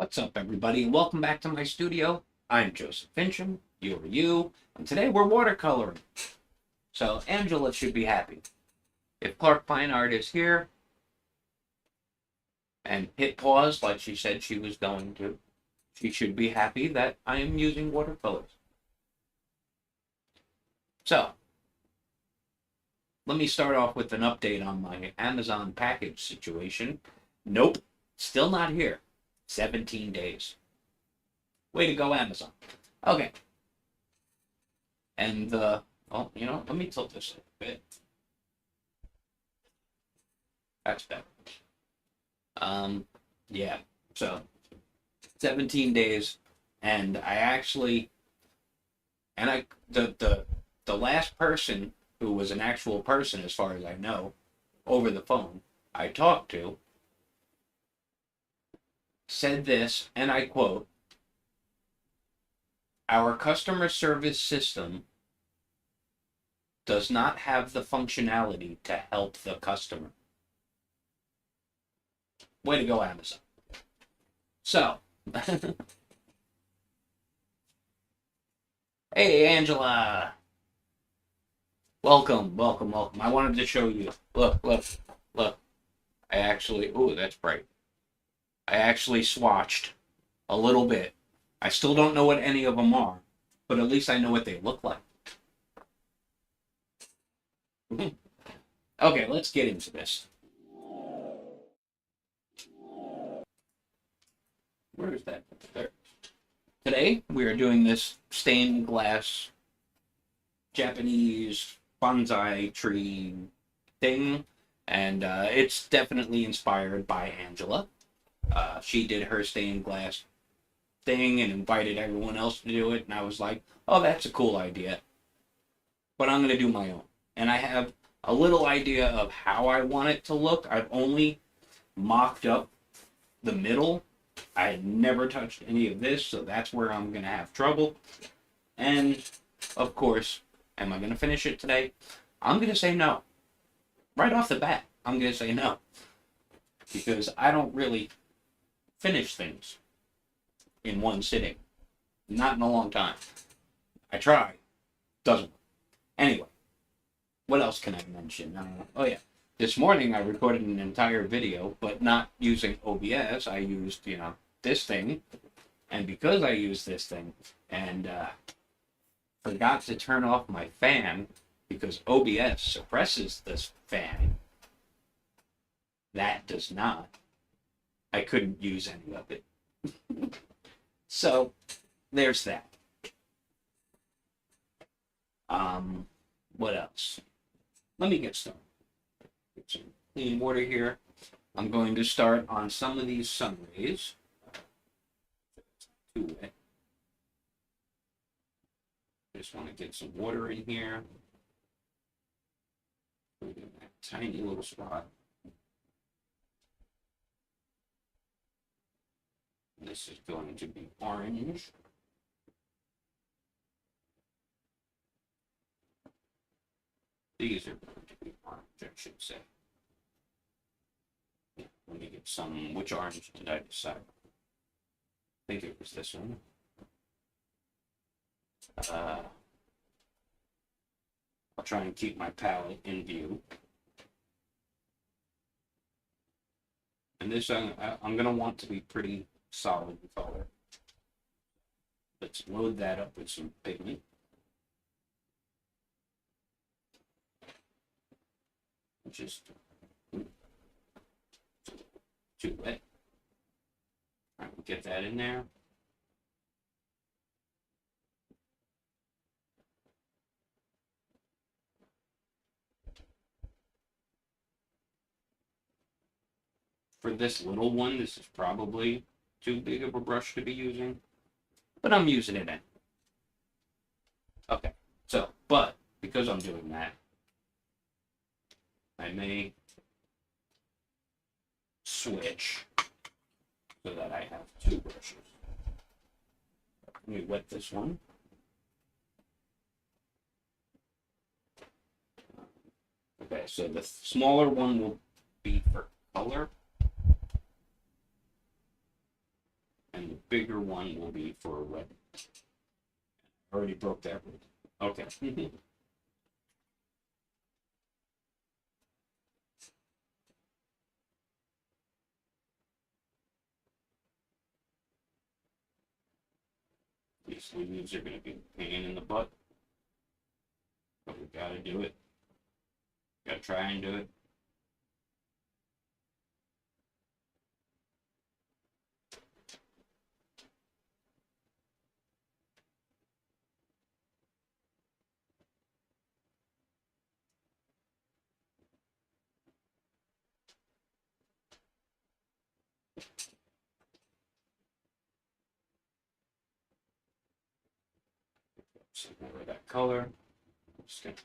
What's up, everybody, and welcome back to my studio. I'm Joseph Finchum, you, and today we're watercoloring. So Angela should be happy. If Clark Fine Art is here and hit pause like she said she was going to, she should be happy that I am using watercolors. So, let me start off with an update on my Amazon package situation. Nope, still not here. 17 days. Way to go, Amazon. Okay. And let me tilt this a bit. That's better. Yeah. So 17 days, and the last person who was an actual person, as far as I know, over the phone, I talked to, said this, and I quote, "Our customer service system does not have the functionality to help the customer." Way to go, Amazon. So, hey, Angela. Welcome. I wanted to show you. Look. Ooh, that's bright. I actually swatched a little bit. I still don't know what any of them are, but at least I know what they look like. Okay, let's get into this. Where is that? There. Today, we are doing this stained glass Japanese bonsai tree thing, and it's definitely inspired by Angela. She did her stained glass thing and invited everyone else to do it, and I was like, oh, that's a cool idea, but I'm going to do my own. And I have a little idea of how I want it to look. I've only mocked up the middle. I had never touched any of this, so that's where I'm going to have trouble. And, of course, am I going to finish it today? I'm going to say no. Right off the bat, I'm going to say no. Because I don't really finish things in one sitting. Not in a long time. I try. Doesn't work. Anyway, what else can I mention? Oh yeah, this morning I recorded an entire video, but not using OBS. I used, this thing. And because I used this thing and forgot to turn off my fan because OBS suppresses this fan, that does not. I couldn't use any of it. So, there's that. What else? Let me get started. Get some clean water here. I'm going to start on some of these sun rays. Too wet. Just want to get some water in here. Look at that tiny little spot. This is going to be orange. These are going to be orange, I should say. Yeah, let me get some. Which orange did I decide? I think it was this one. I'll try and keep my palette in view. And this I'm going to want to be pretty solid color. Let's load that up with some pigment. Just too wet. All right, we'll get that in there. For this little one, this is probably too big of a brush to be using, but I'm using it in. Okay, so, but because I'm doing that, I may switch so that I have two brushes. Let me wet this one. Okay, so the smaller one will be for color. and the bigger one will be for red. I already broke that rule. Okay. These sleeves are going to be a pain in the butt, but we got to do it. Got to try and do it. Some more of that color. I'm just going to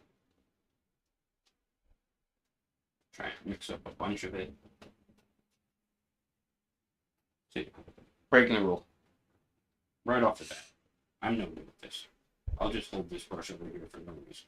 try and mix up a bunch of it. See, breaking the rule. Right off the bat. I'm no good at this. I'll just hold this brush over here for no reason.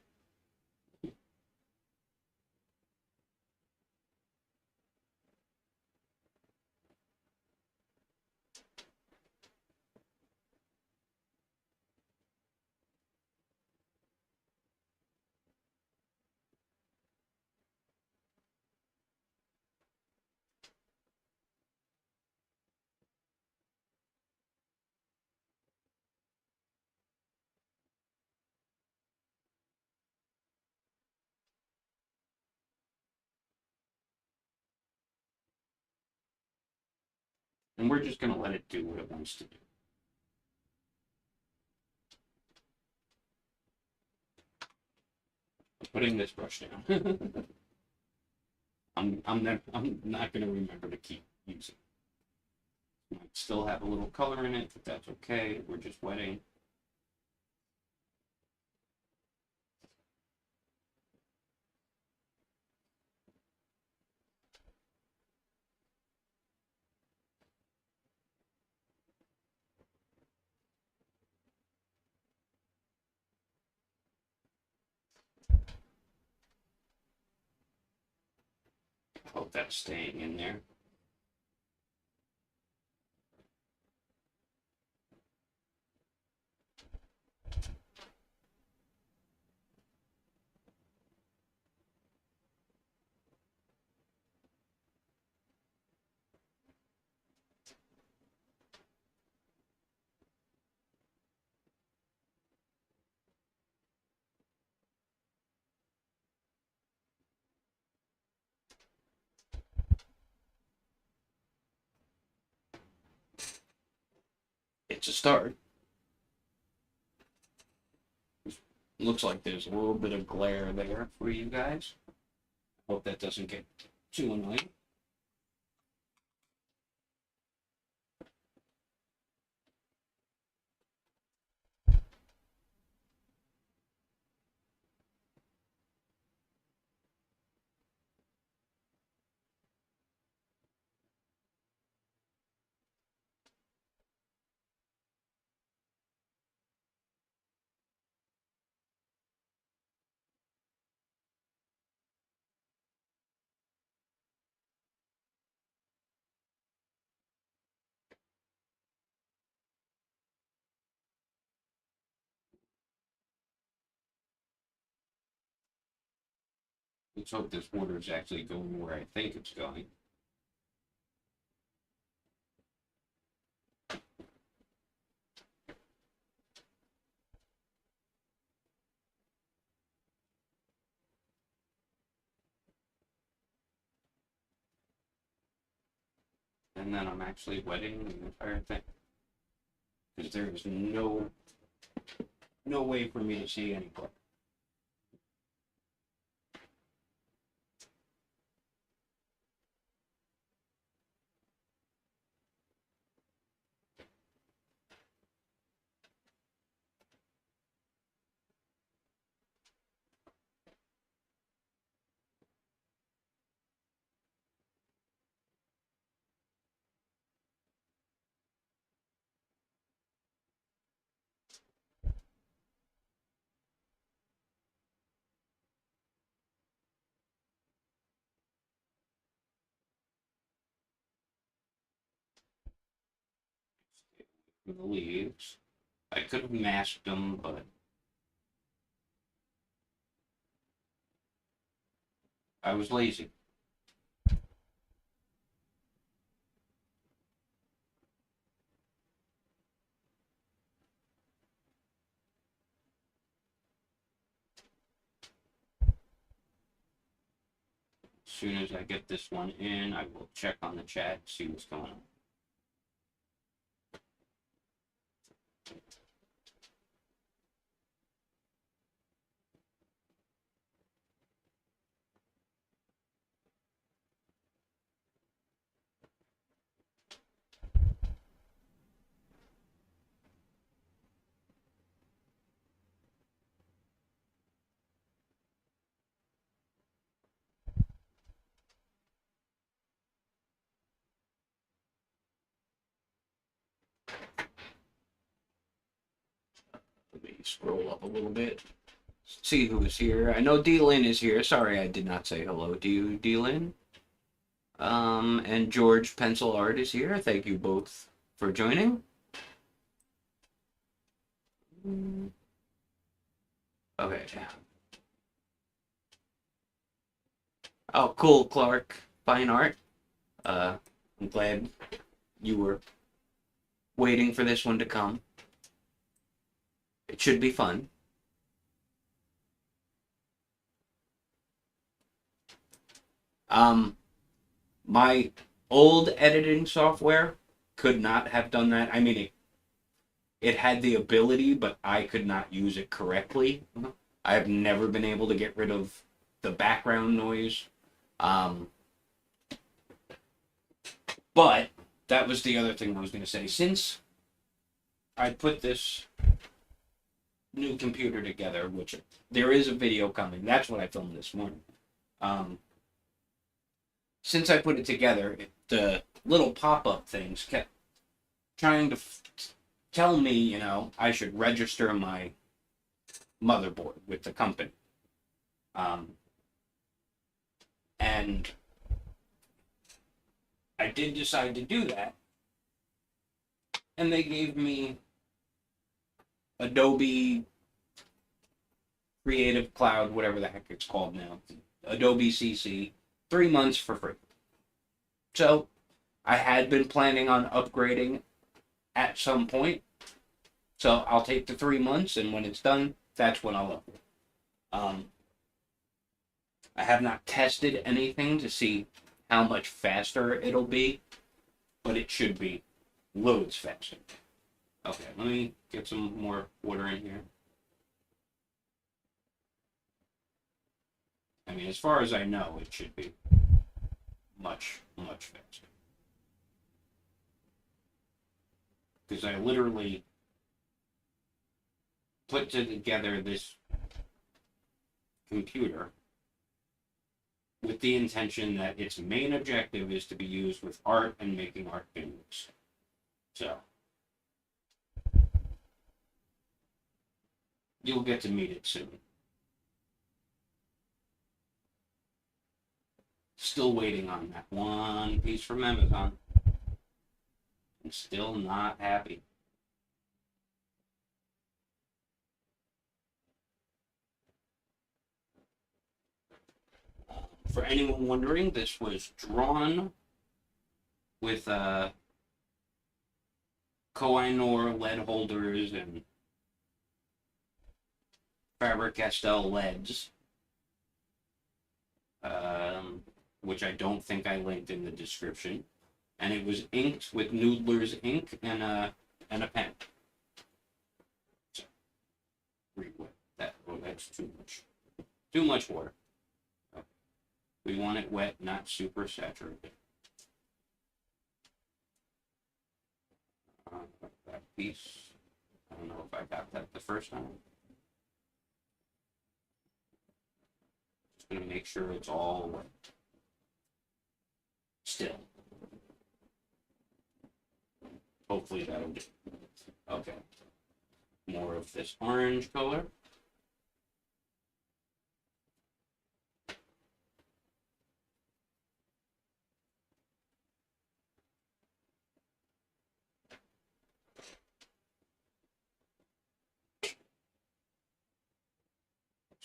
And we're just going to let it do what it wants to do. I'm putting this brush down. I'm not going to remember to keep using it. Might still have a little color in it, but that's okay. We're just wetting. Hope that's staying in there. It's a start. Looks like there's a little bit of glare there for you guys. Hope that doesn't get too annoying. Let's hope this water is actually going where I think it's going. And then I'm actually wetting the entire thing. Because there is no way for me to see any color. from the leaves. I could have masked them, but I was lazy. As soon as I get this one in, I will check on the chat, see what's going on. Let me scroll up a little bit. See who is here. I know D-Lin is here. Sorry I did not say hello to you, D-Lin. And George Pencil Art is here. Thank you both for joining. Okay. Oh, cool, Clark. Fine art. I'm glad you were waiting for this one to come. It should be fun. My old editing software could not have done that. I mean, it had the ability, but I could not use it correctly. I have never been able to get rid of the background noise. But that was the other thing I was going to say. Since I put this new computer together, which there is a video coming. That's what I filmed this morning. Since I put it together, the little pop-up things kept trying to tell me, you know, I should register my motherboard with the company. And I did decide to do that. And they gave me Adobe Creative Cloud, whatever the heck it's called now, Adobe CC, 3 months for free. So I had been planning on upgrading at some point. So I'll take the 3 months, and when it's done, that's when I'll upgrade. I have not tested anything to see how much faster it'll be, but it should be loads faster. Okay, let me get some more water in here. I mean, as far as I know, it should be much, much faster. Because I literally put together this computer with the intention that its main objective is to be used with art and making art videos. So, you'll get to meet it soon. Still waiting on that one piece from Amazon. I'm still not happy. For anyone wondering, this was drawn with Koh-i-Noor lead holders and Faber-Castell leads, which I don't think I linked in the description. And it was inked with Noodler's ink and a pen. So, that's too much. Too much water. Okay. We want it wet, not super saturated. That piece, I don't know if I got that the first time. Just gonna make sure it's all wet. Still. Hopefully that'll do. Okay. More of this orange color.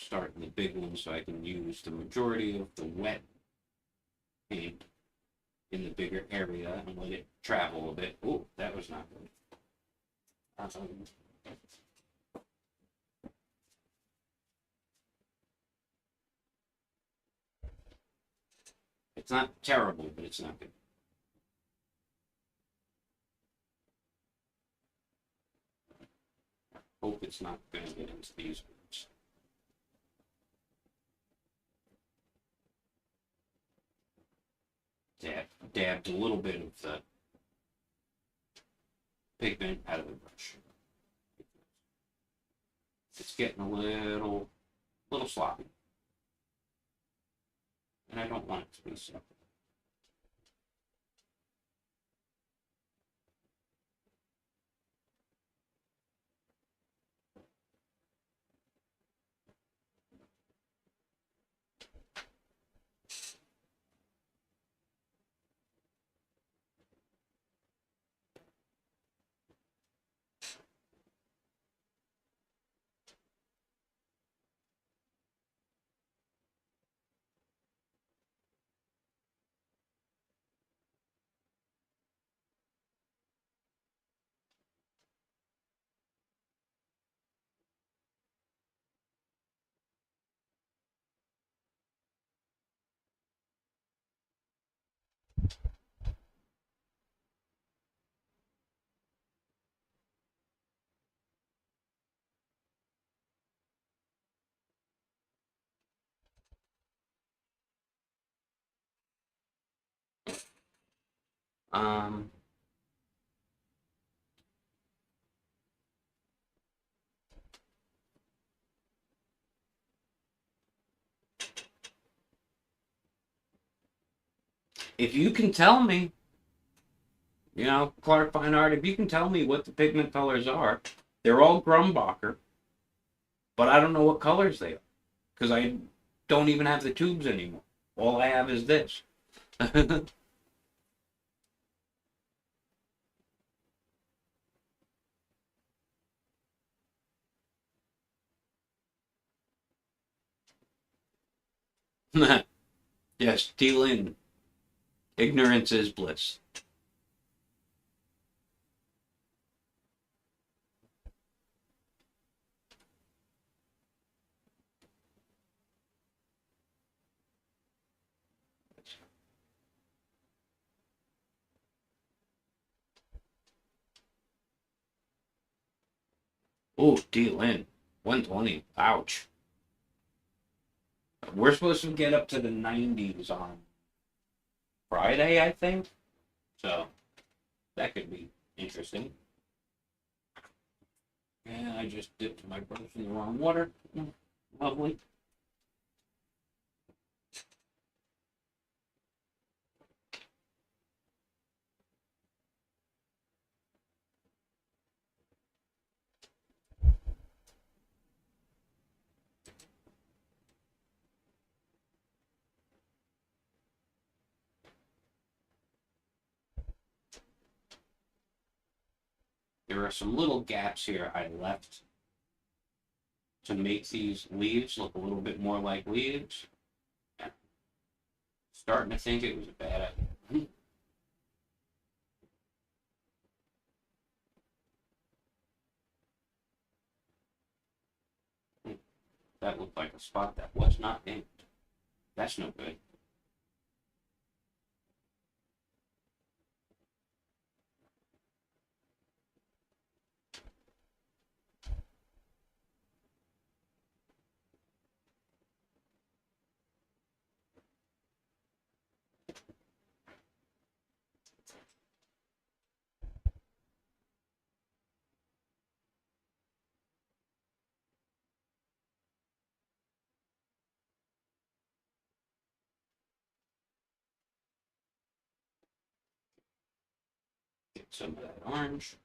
start in the big one so I can use the majority of the wet paint in the bigger area and let it travel a bit. Oh, that was not good. It's not terrible, but it's not good. Hope it's not going to get into these words. Dabbed a little bit of the pigment out of the brush. It's getting a little sloppy, and I don't want it to be so. Um, if you can tell me, Clark Fine Art, if you can tell me what the pigment colors are, they're all Grumbacher, but I don't know what colors they are because I don't even have the tubes anymore. All I have is this. Yes, T-Lin. Ignorance is bliss. Oh, T-Lin. 120. Ouch. We're supposed to get up to the 90s on Friday, I think. So, that could be interesting. And I just dipped my brush in the wrong water. Lovely. There are some little gaps here I left to make these leaves look a little bit more like leaves. Yeah. Starting to think it was a bad idea. That looked like a spot that was not inked. That's no good. Get some of that orange.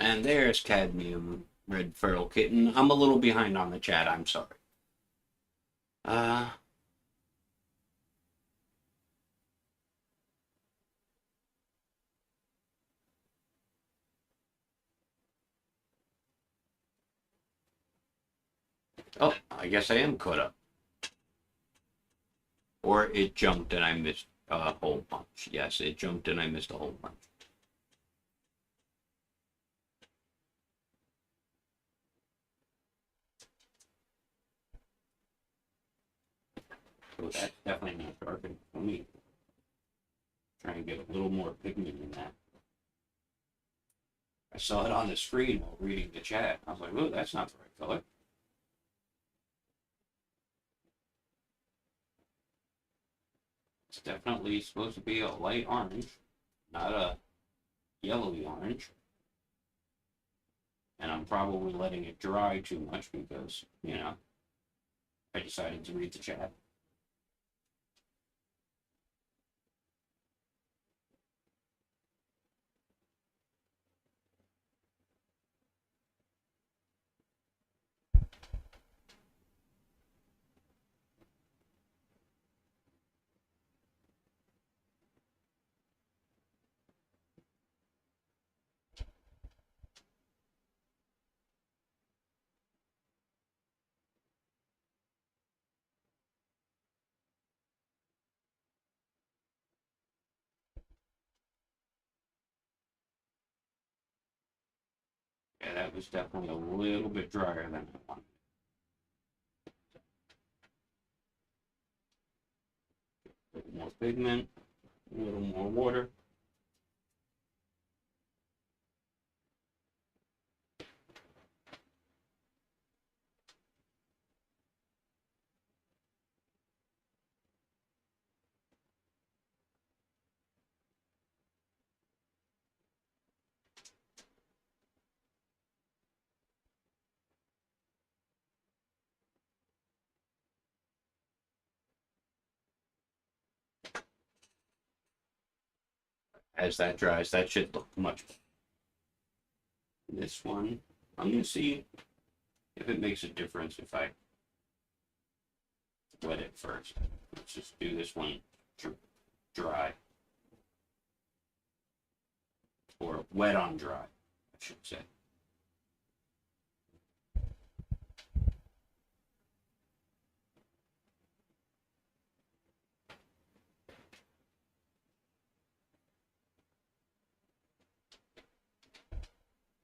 And there's Cadmium Red Feral Kitten. I'm a little behind on the chat, I'm sorry. Uh, oh, I guess I am caught up. Or it jumped and I missed a whole bunch. Yes, it jumped and I missed a whole bunch. So that's definitely not dark enough for me. Try and get a little more pigment in that. I saw it on the screen while reading the chat. I was like, oh, that's not the right color. It's definitely supposed to be a light orange, not a yellowy orange. And I'm probably letting it dry too much because, you know, I decided to read the chat. Yeah, that was definitely a little bit drier than I wanted. A little more pigment, a little more water. As that dries, that should look much better. This one, I'm going to see if it makes a difference if I wet it first. Let's just do this one dry. Or wet on dry, I should say.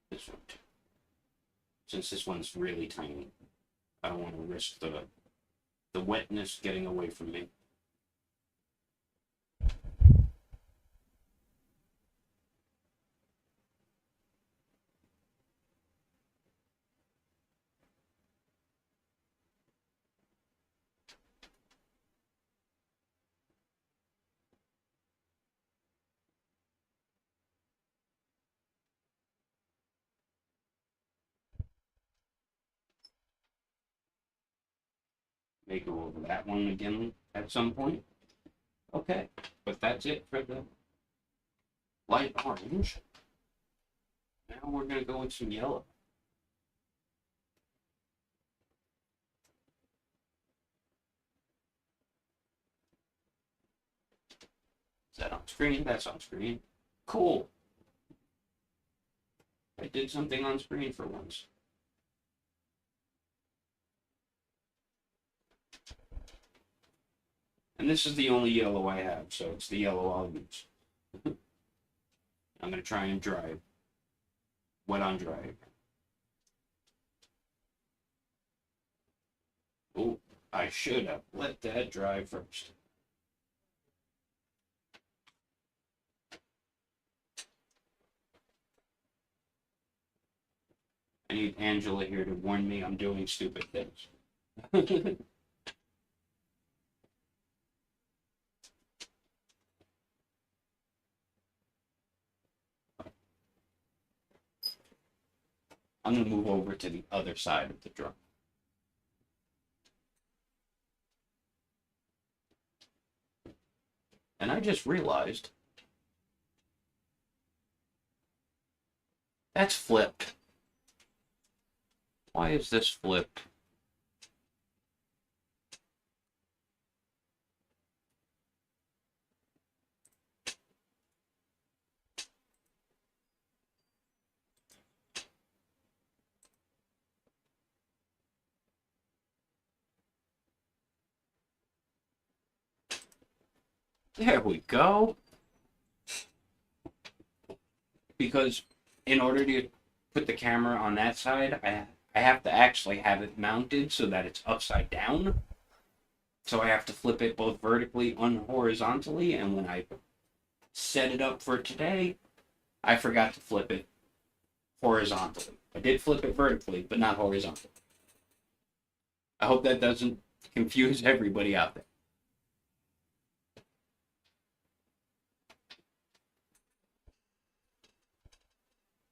This one too. Since this one's really tiny, I don't want to risk the wetness getting away from me. May go over that one again at some point. Okay, but that's it for the light orange. Now we're going to go with some yellow. Is that on screen? That's on screen. Cool. I did something on screen for once. And this is the only yellow I have, so it's the yellow I'll use. I'm going to try and dry it. Wet on dry. Oh, I should have let that dry first. I need Angela here to warn me I'm doing stupid things. I'm going to move over to the other side of the drum. And I just realized That's flipped. Why is this flipped? There we go. Because in order to put the camera on that side, I have to actually have it mounted so that it's upside down. So I have to flip it both vertically and horizontally, and when I set it up for today, I forgot to flip it horizontally. I did flip it vertically, but not horizontally. I hope that doesn't confuse everybody out there.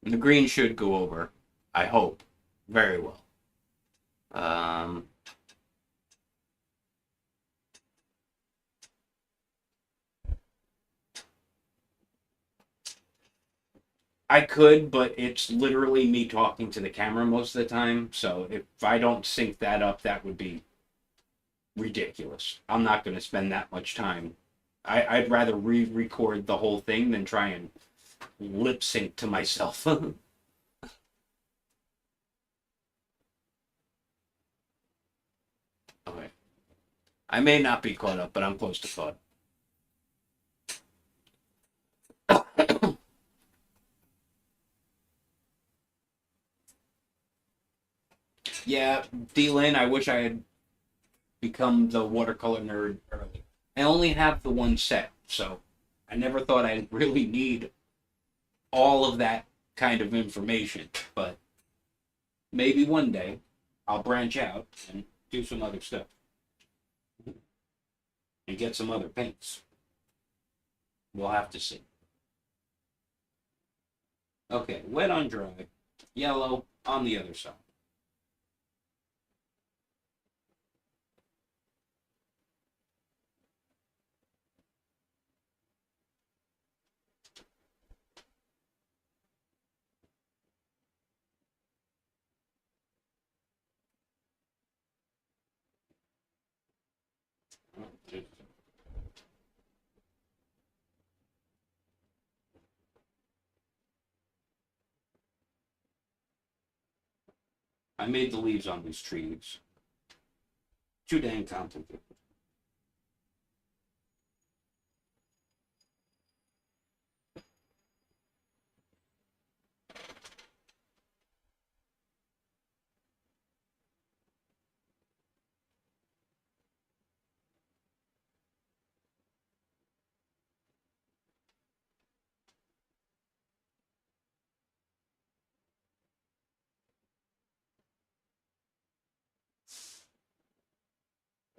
And the green should go over, I hope, very well. I could, but it's literally me talking to the camera most of the time. So if I don't sync that up, that would be ridiculous. I'm not going to spend that much time. I'd rather re-record the whole thing than try and lip sync to myself. Okay. I may not be caught up, but I'm close to caught up. Yeah, D-Lin, I wish I had become the watercolor nerd early. I only have the one set, so I never thought I'd really need all of that kind of information, but maybe one day I'll branch out and do some other stuff and get some other paints. We'll have to see. Okay, wet on dry, yellow on the other side. I made the leaves on these trees. Too dang complicated.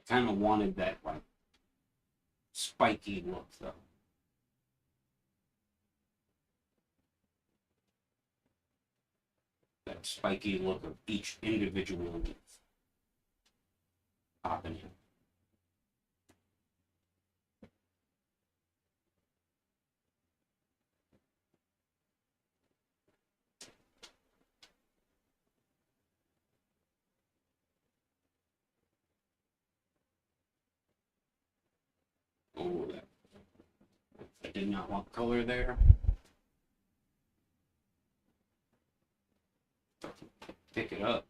I kind of wanted that like spiky look though. That spiky look of each individual leaf popping in. Oh, that, I did not want color there. Pick it up.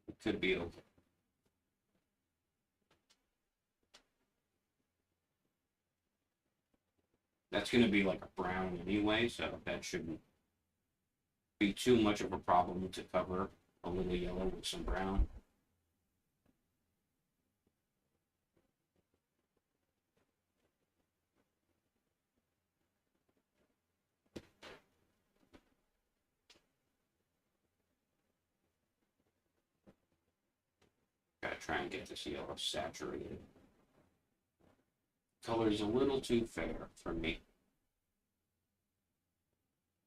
It could be okay. That's going to be like a brown anyway, so that shouldn't be too much of a problem to cover a little yellow with some brown. Gotta try and get this yellow saturated. Color's a little too fair for me.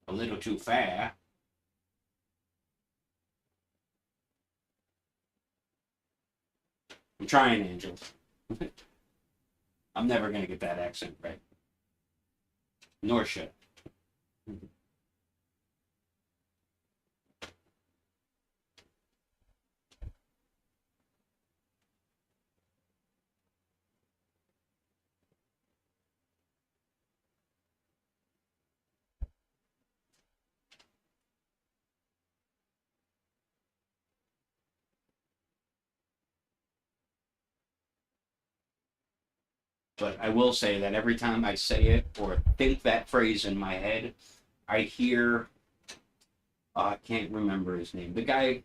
A little too fair. I'm trying, Angel. I'm never gonna get that accent right. Nor should. But I will say that every time I say it or think that phrase in my head, I hear, I can't remember his name, the guy,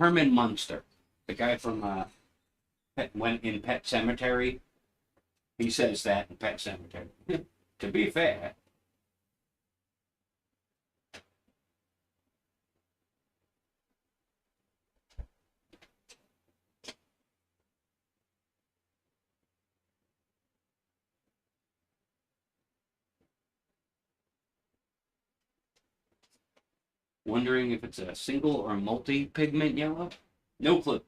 Herman Munster, the guy from went in Pet Cemetery. He says that in Pet Cemetery. To be fair. Wondering if it's a single or multi-pigment yellow? No clue.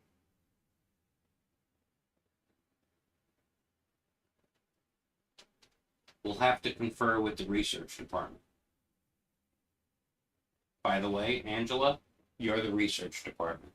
We'll have to confer with the research department. By the way, Angela, you're the research department.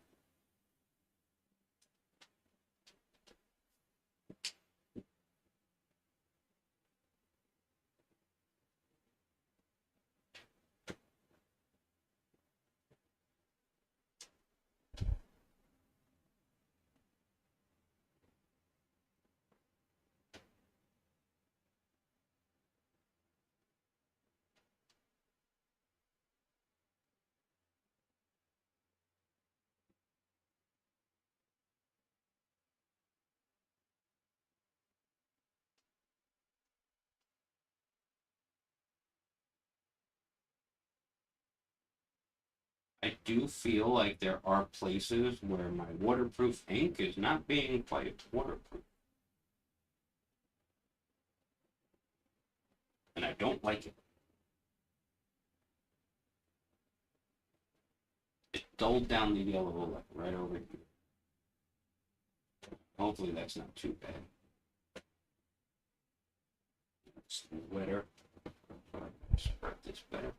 I do feel like there are places where my waterproof ink is not being quite waterproof. And I don't like it. It dulled down the yellow like right over here. Hopefully that's not too bad. It's wetter. Spread this better.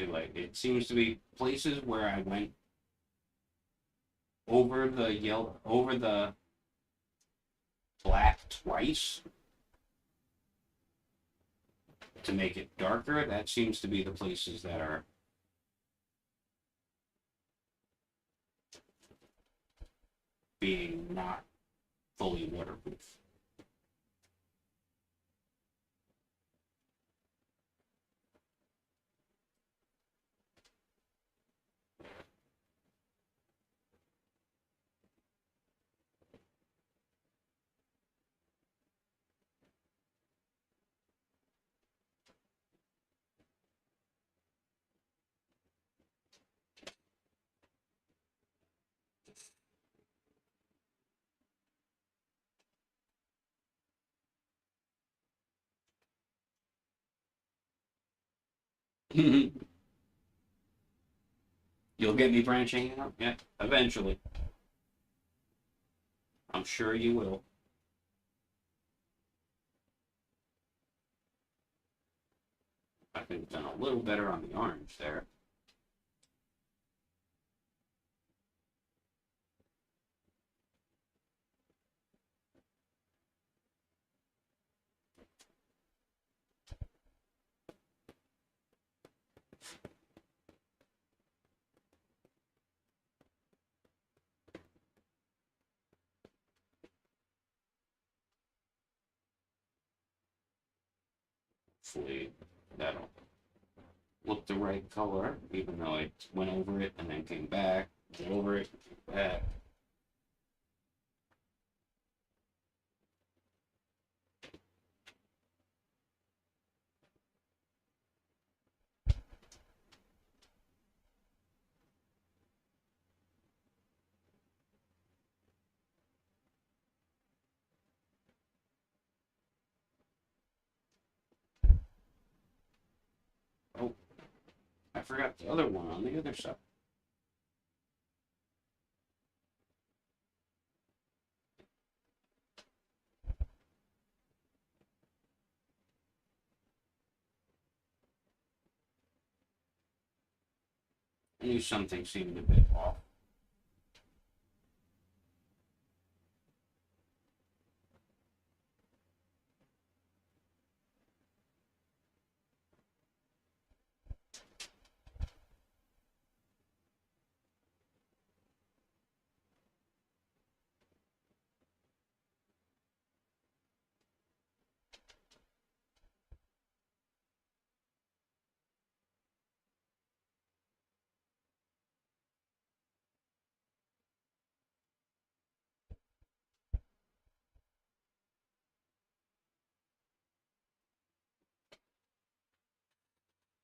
Like it seems to be places where I went over the black twice to make it darker. That seems to be the places that are being not fully waterproof. You'll get me branching out? Yeah, eventually. I'm sure you will. I could have done a little better on the orange there. Hopefully that'll look the right color, even though I went over it and then came back, went over it, back. Oh, I forgot the other one on the other side. I knew something seemed a bit off.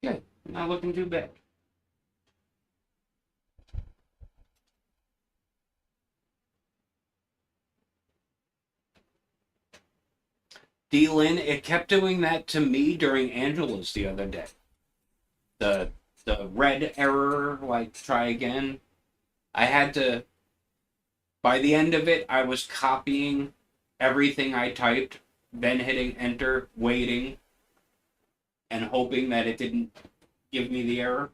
Good, not looking too bad. D-Lin, it kept doing that to me during Angela's the other day. The red error, like try again. I had to, by the end of it, I was copying everything I typed, then hitting enter, waiting, and hoping that it didn't give me the error.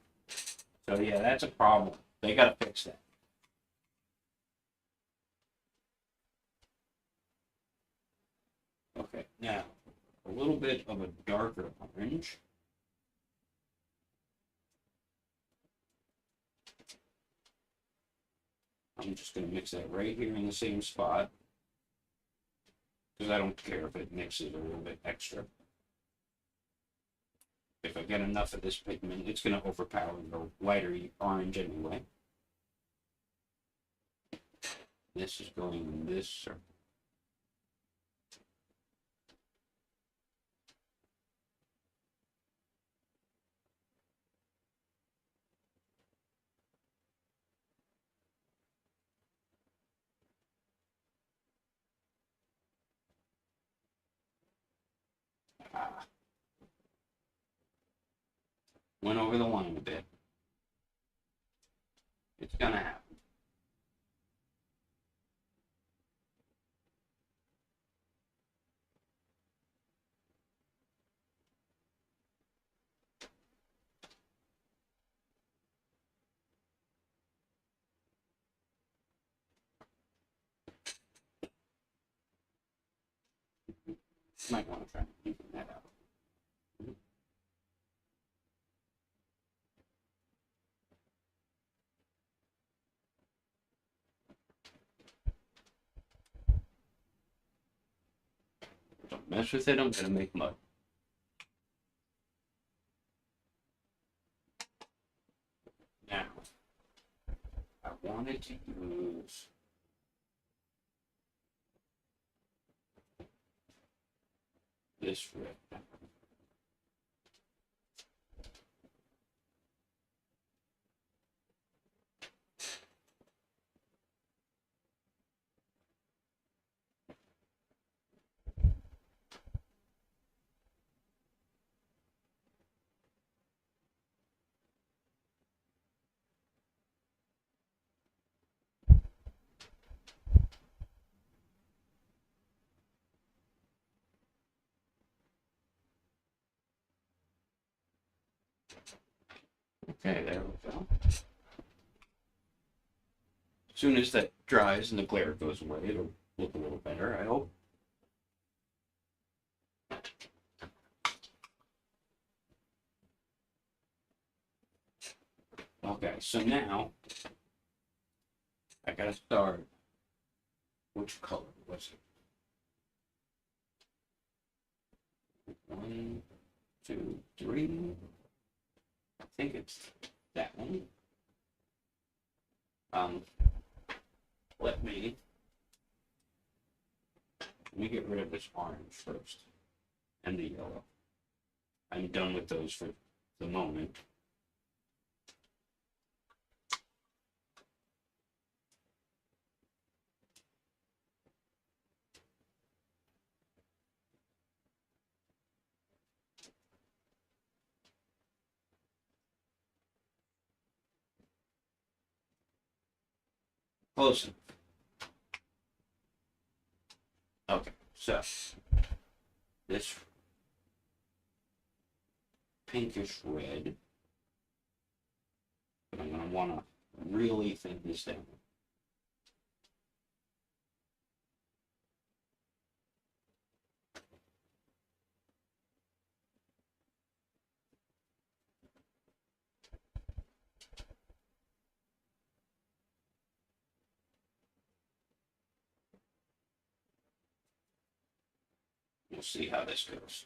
So yeah, that's a problem. They gotta fix that. Okay, now, a little bit of a darker orange. I'm just going to mix that right here in the same spot, because I don't care if it mixes a little bit extra. If I get enough of this pigment, it's going to overpower the lighter orange anyway. This is going in this circle. Went over the line a bit. It's gonna happen. Might want to try and even that out. Don't mess with it, I'm gonna make mud. Now, I wanted to use this red. Okay, there we go. As soon as that dries and the glare goes away, it'll look a little better, I hope. Okay, so now I gotta start. Which color was it? 1, 2, 3. I think it's that one. Let me get rid of this orange first and the yellow. I'm done with those for the moment. Close enough. Okay, so this pinkish red But I'm going to want to really thin this down. We'll see how this goes.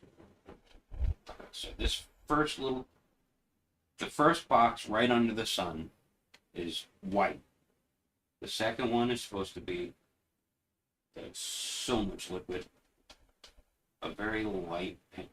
Okay, so this first the first box right under the sun is white. The second one is supposed to be, there's so much liquid, a very light pink.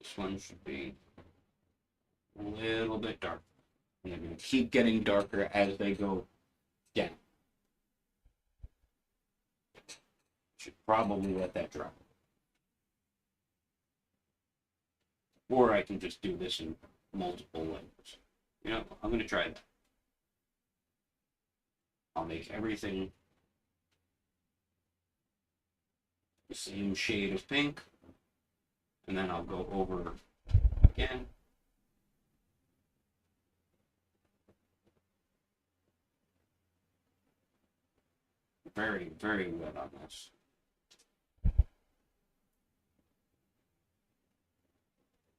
This one should be a little bit darker. And they're going to keep getting darker as they go down. Should probably let that dry. Or I can just do this in multiple layers. You know, I'm going to try that. I'll make everything the same shade of pink. And then I'll go over again. Very, very wet on this.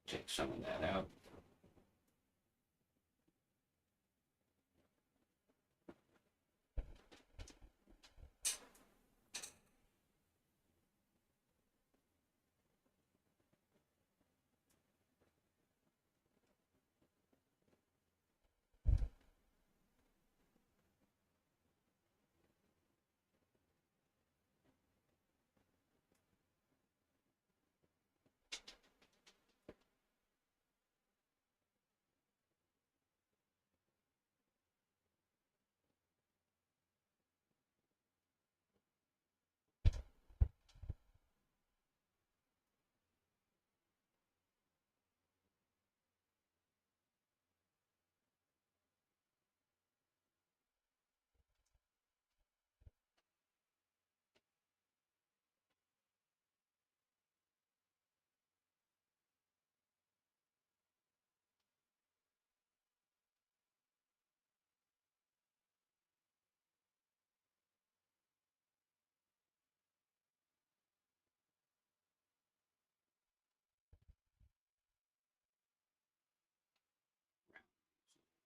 Take some of that out.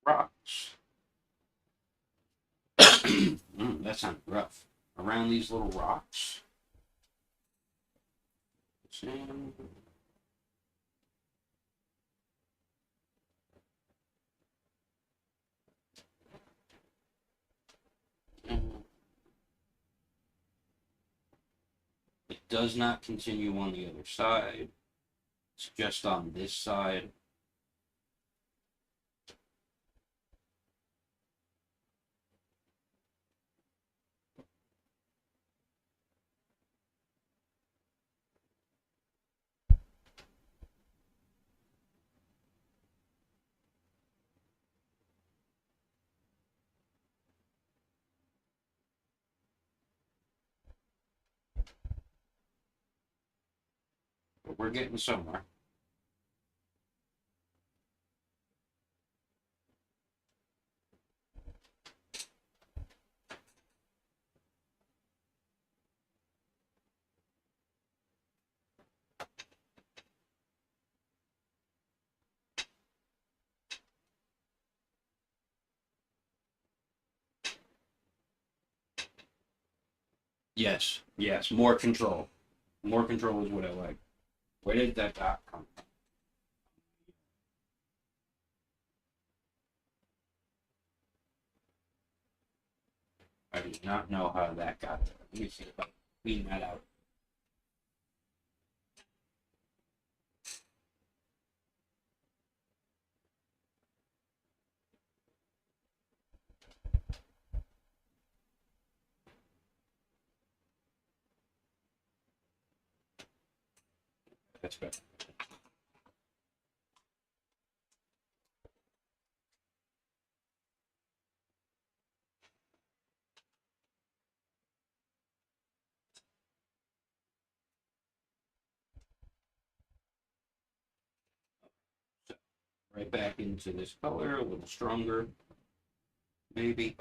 Rocks. That sounds rough. Around these little rocks. And it does not continue on the other side. It's just on this side. But we're getting somewhere. Yes, yes, more control. More control is what I like. Where did that dot come from? I do not know how that got there. Let me see if I can clean that out. That's better. So, right back into this color, a little stronger, maybe.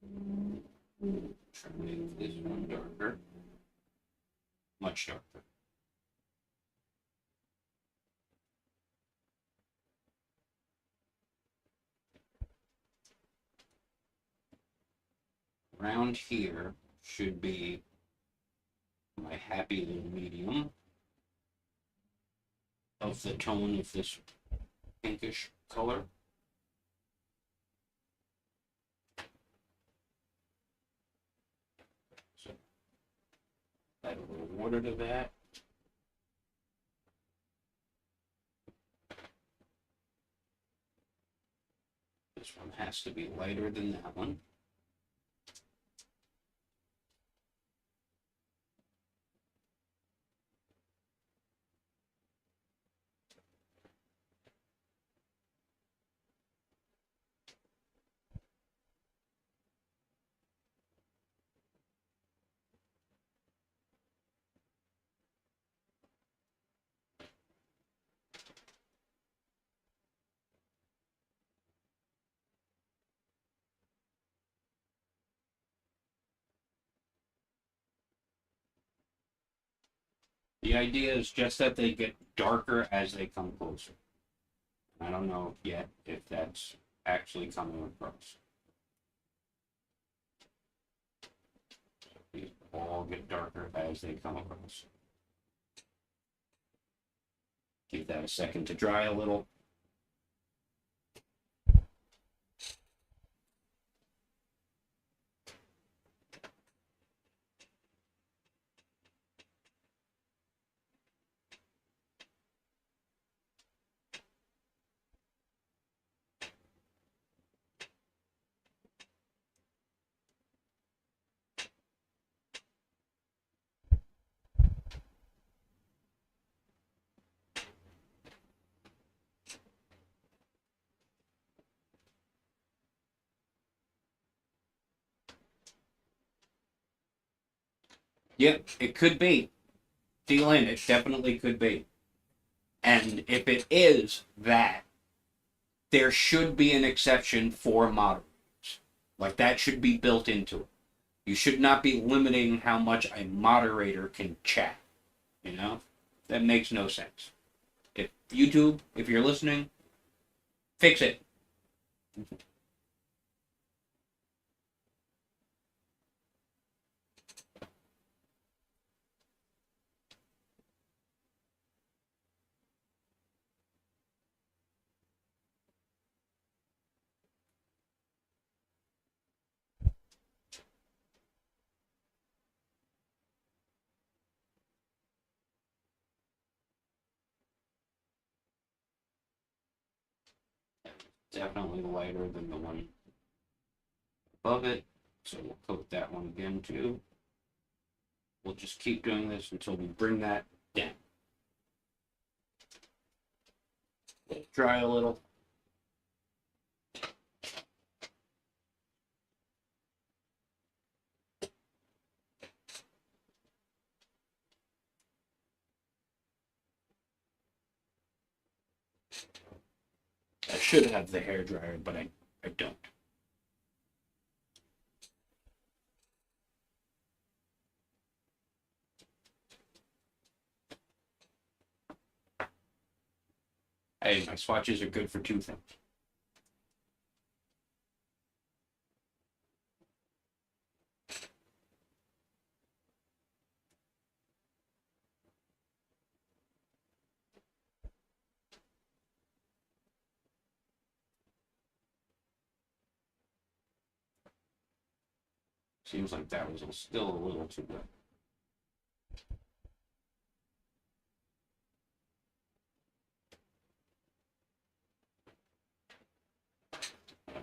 Try to make this one darker. Much darker. Around here should be my happy little medium of the tone of this pinkish color. So add a little water to that. This one has to be lighter than that one. The idea is just that they get darker as they come closer. I don't know yet if that's actually coming across. So these all get darker as they come across. Give that a second to dry a little. Yep, it could be. Deal in, it definitely could be. And if it is that, there should be an exception for moderators. Like that should be built into it. You should not be limiting how much a moderator can chat. You know? That makes no sense. If YouTube, if you're listening, fix it. Definitely lighter than the one above it. So we'll coat that one again too. We'll just keep doing this until we bring that down. Let it dry a little. I should have the hair dryer, but I don't. Hey, my swatches are good for two things. Seems like that was still a little too wet.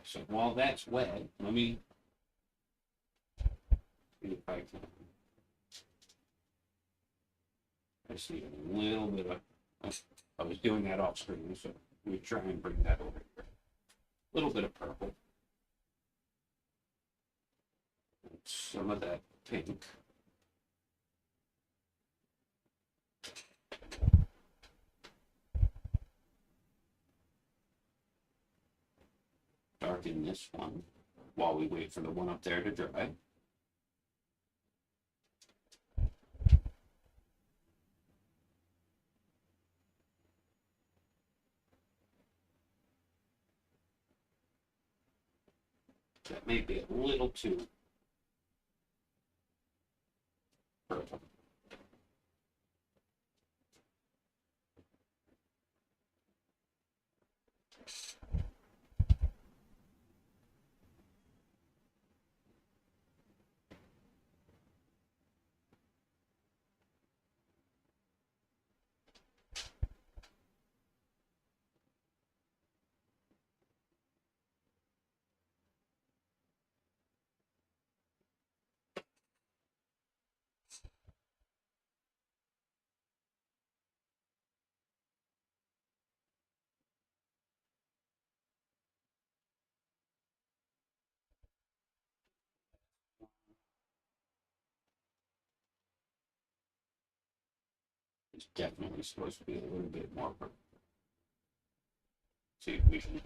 So while that's wet, let me see if I can I just need a little bit of, I was doing that off screen, so we try and bring that over here. A little bit of purple. Some of that pink. Darken this one while we wait for the one up there to dry. That may be a little too purple. It's definitely supposed to be a little bit more purple. See if we can.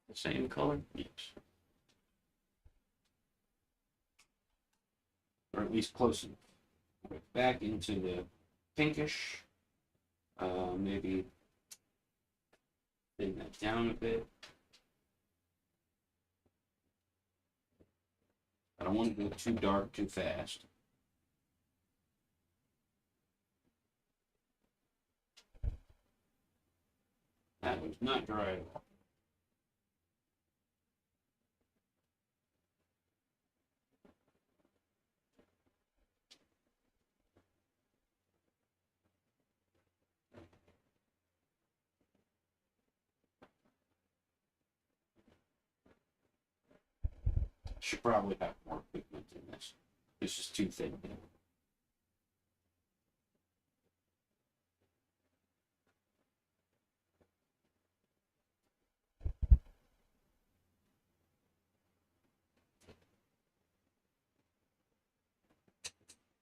The same color? Yes. Or at least close enough. Right back into the pinkish. Maybe thin that down a bit. I don't want to go too dark too fast. That was not dry at all. Should probably have more pigment in this. This is too thin.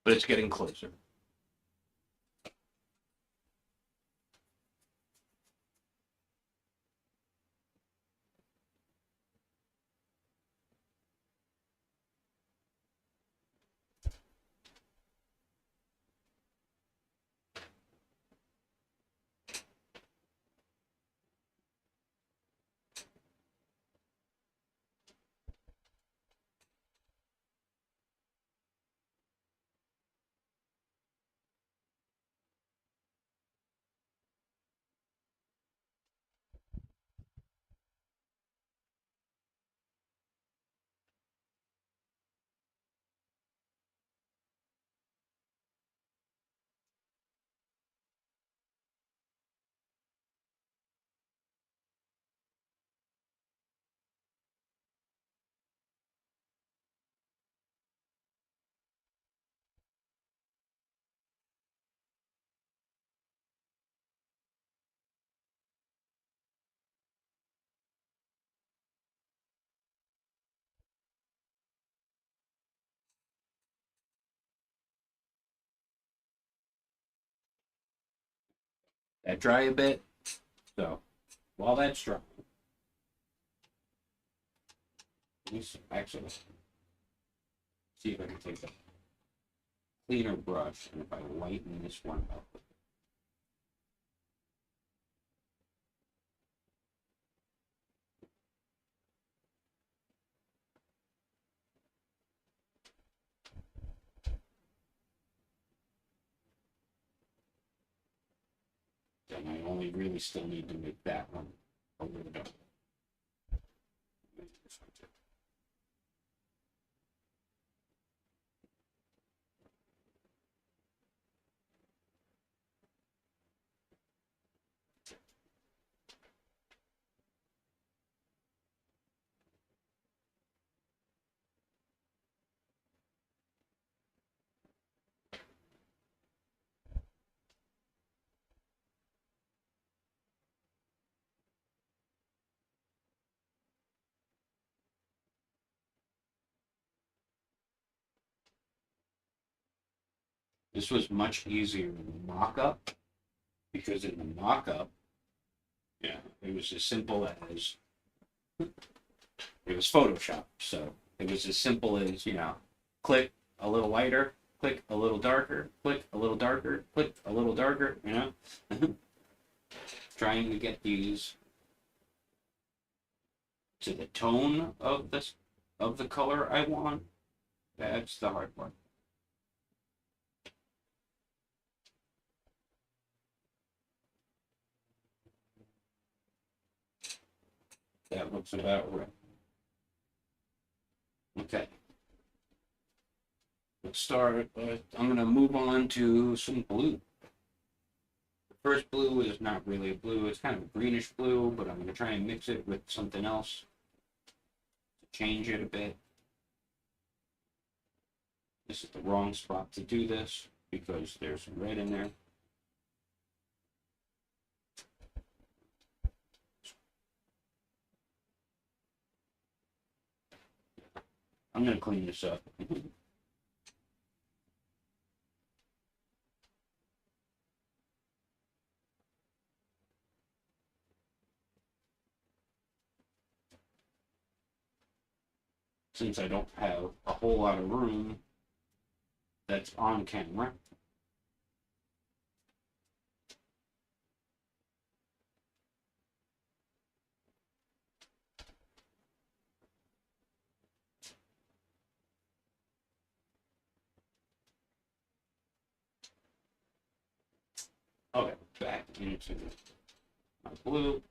But it's getting closer. That dry a bit. So while that's dry, actually see if I can take a cleaner brush and if I lighten this one up. then I only really still need to make that one a little darker. This was much easier in the mock-up, because in the mock-up, yeah, it was as simple as, it was Photoshop, so it was as simple as, click a little lighter, click a little darker, click a little darker, click a little darker, trying to get these to the tone of the color I want. That's the hard part. That looks about right. Okay. Let's start. I'm going to move on to some blue. The first blue is not really a blue. It's kind of a greenish blue, but I'm going to try and mix it with something else to change it a bit. This is the wrong spot to do this because there's some red in there. I'm going to clean this up. Since I don't have a whole lot of room that's on camera. Okay, back into my blue,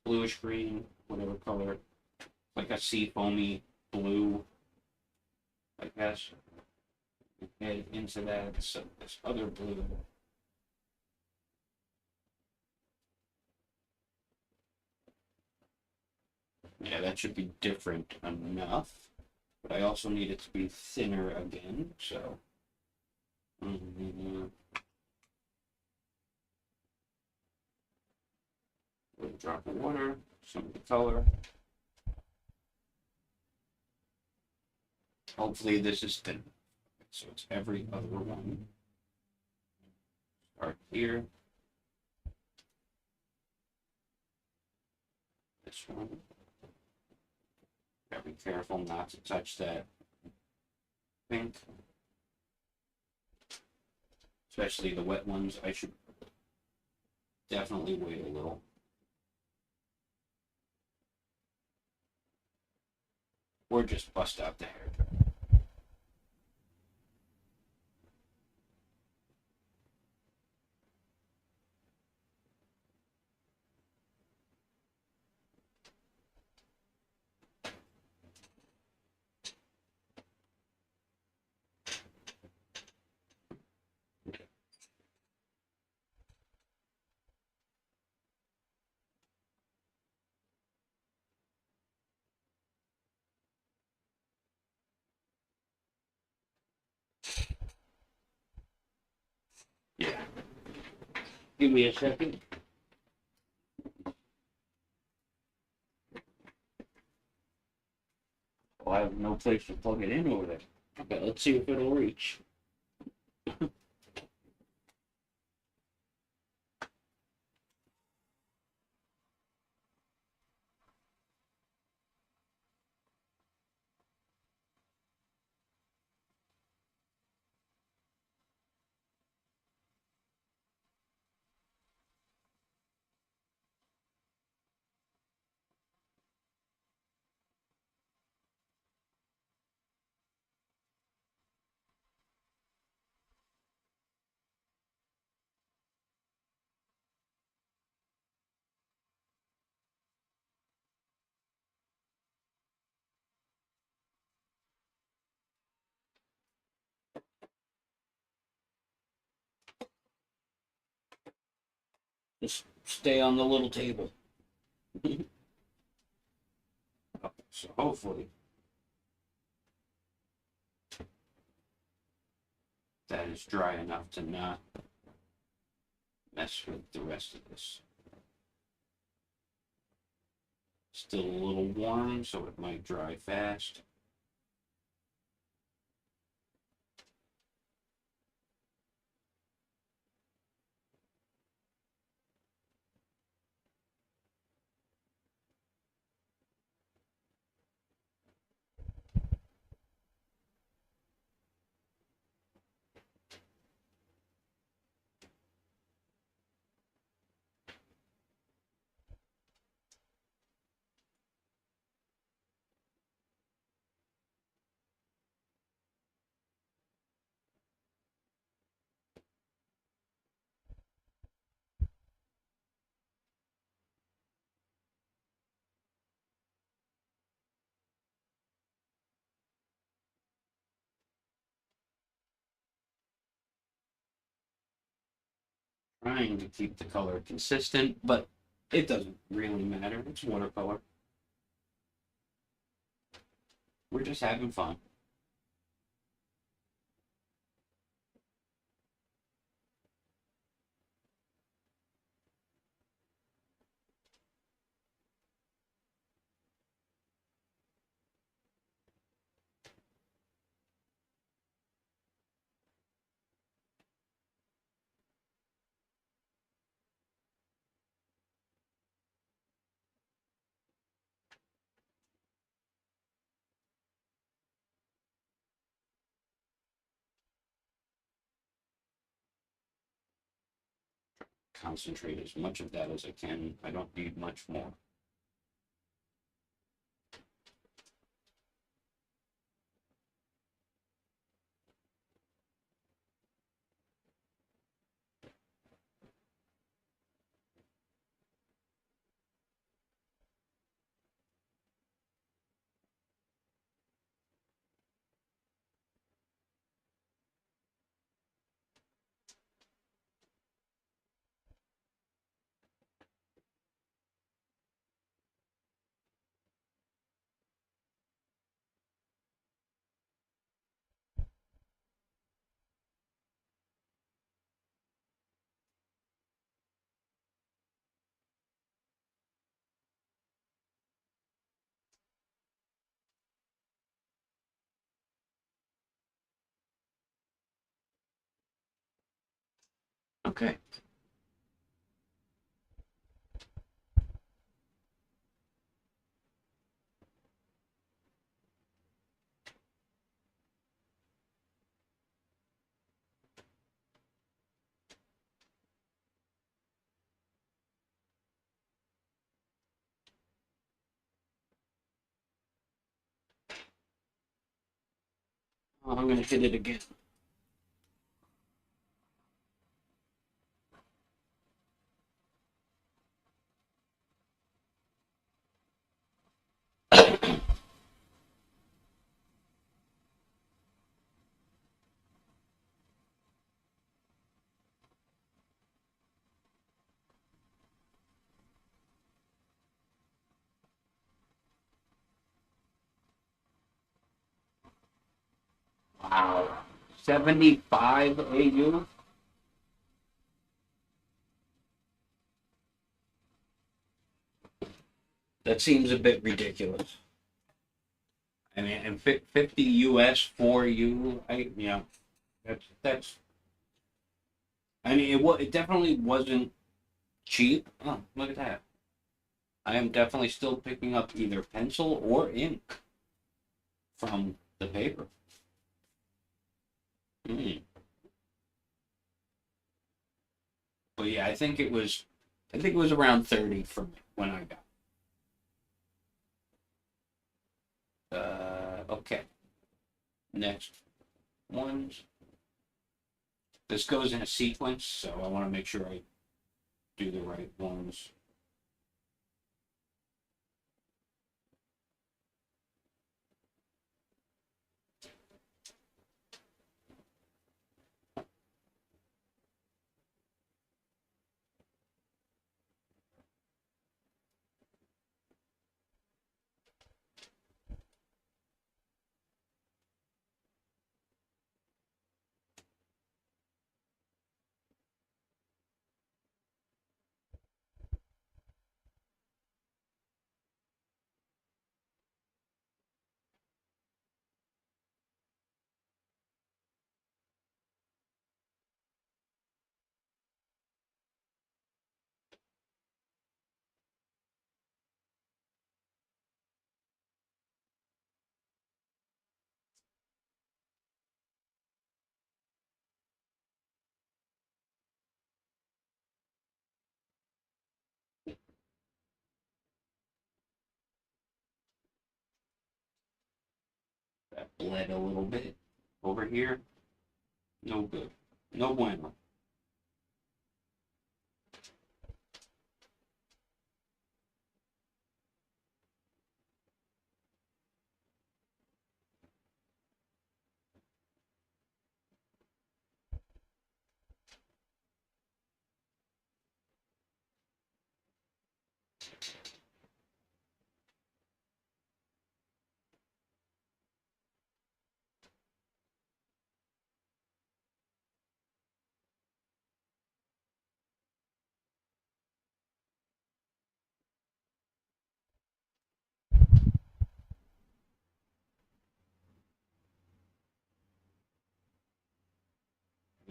bluish green, whatever color, like a sea foamy blue, I guess. Head into that, so this other blue. Yeah, that should be different enough, but I also need it to be thinner again, so. A drop of water, some of the color. Hopefully this is thin. So it's every other one. Start here. This one. Gotta be careful not to touch that pink. Especially the wet ones. I should definitely wait a little. Or just bust out the hair. Yeah. Give me a second. Oh, I have no place to plug it in over there. Okay, let's see if it'll reach. Just stay on the little table. So hopefully that is dry enough to not mess with the rest of this. Still a little warm, so it might dry fast. Trying to keep the color consistent, but it doesn't really matter. It's watercolor. We're just having fun. Concentrate as much of that as I can. I don't need much more. Okay. I'm going to hit it again. Wow. 75 AU? That seems a bit ridiculous. I mean, and 50 US for you, that's. I mean, it definitely wasn't cheap. Oh, look at that. I am definitely still picking up either pencil or ink from the paper. Mm. But yeah, I think it was around 30 for me when I got. Okay. Next ones. This goes in a sequence, so I want to make sure I do the right ones. bled a little bit over here. No good. No bueno.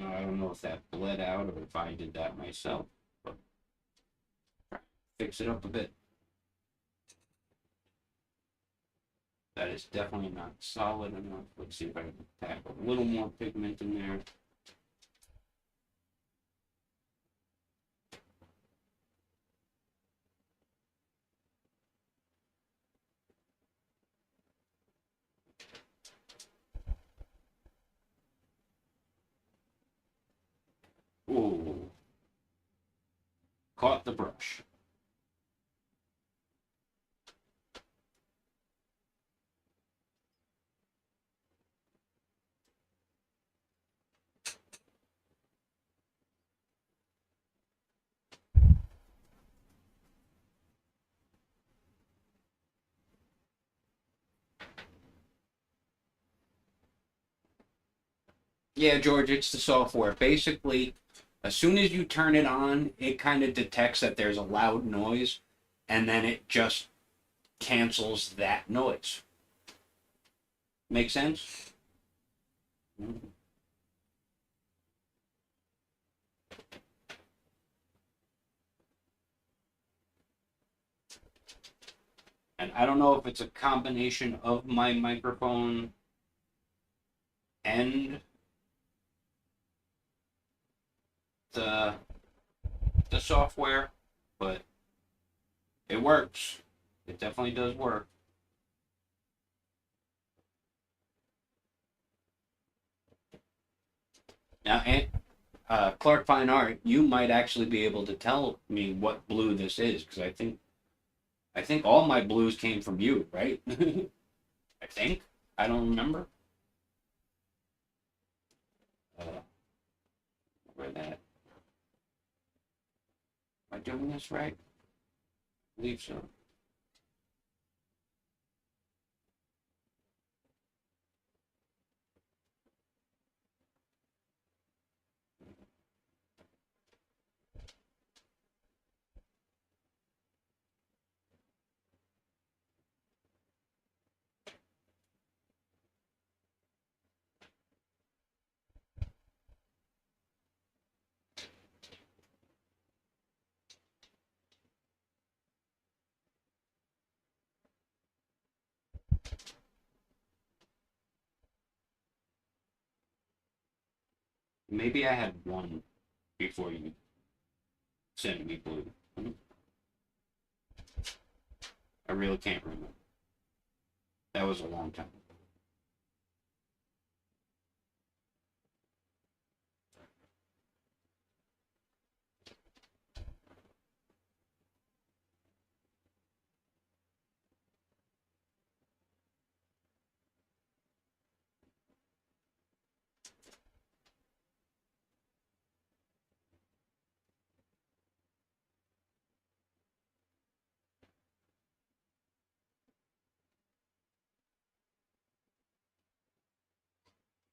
I don't know if that bled out or if I did that myself, but fix it up a bit. That is definitely not solid enough. Let's see if I can pack a little more pigment in there. Ooh. Caught the brush. Yeah, George, it's the software. Basically, as soon as you turn it on, it kind of detects that there's a loud noise, and then it just cancels that noise. Make sense? And I don't know if it's a combination of my microphone and the software, but it works. It definitely does work. Now, Clark Fine Art, you might actually be able to tell me what blue this is, because I think all my blues came from you, right? I think. I don't remember. Where that? Am I doing this right? I believe so. Maybe I had one before you sent me blue. I really can't remember. That was a long time.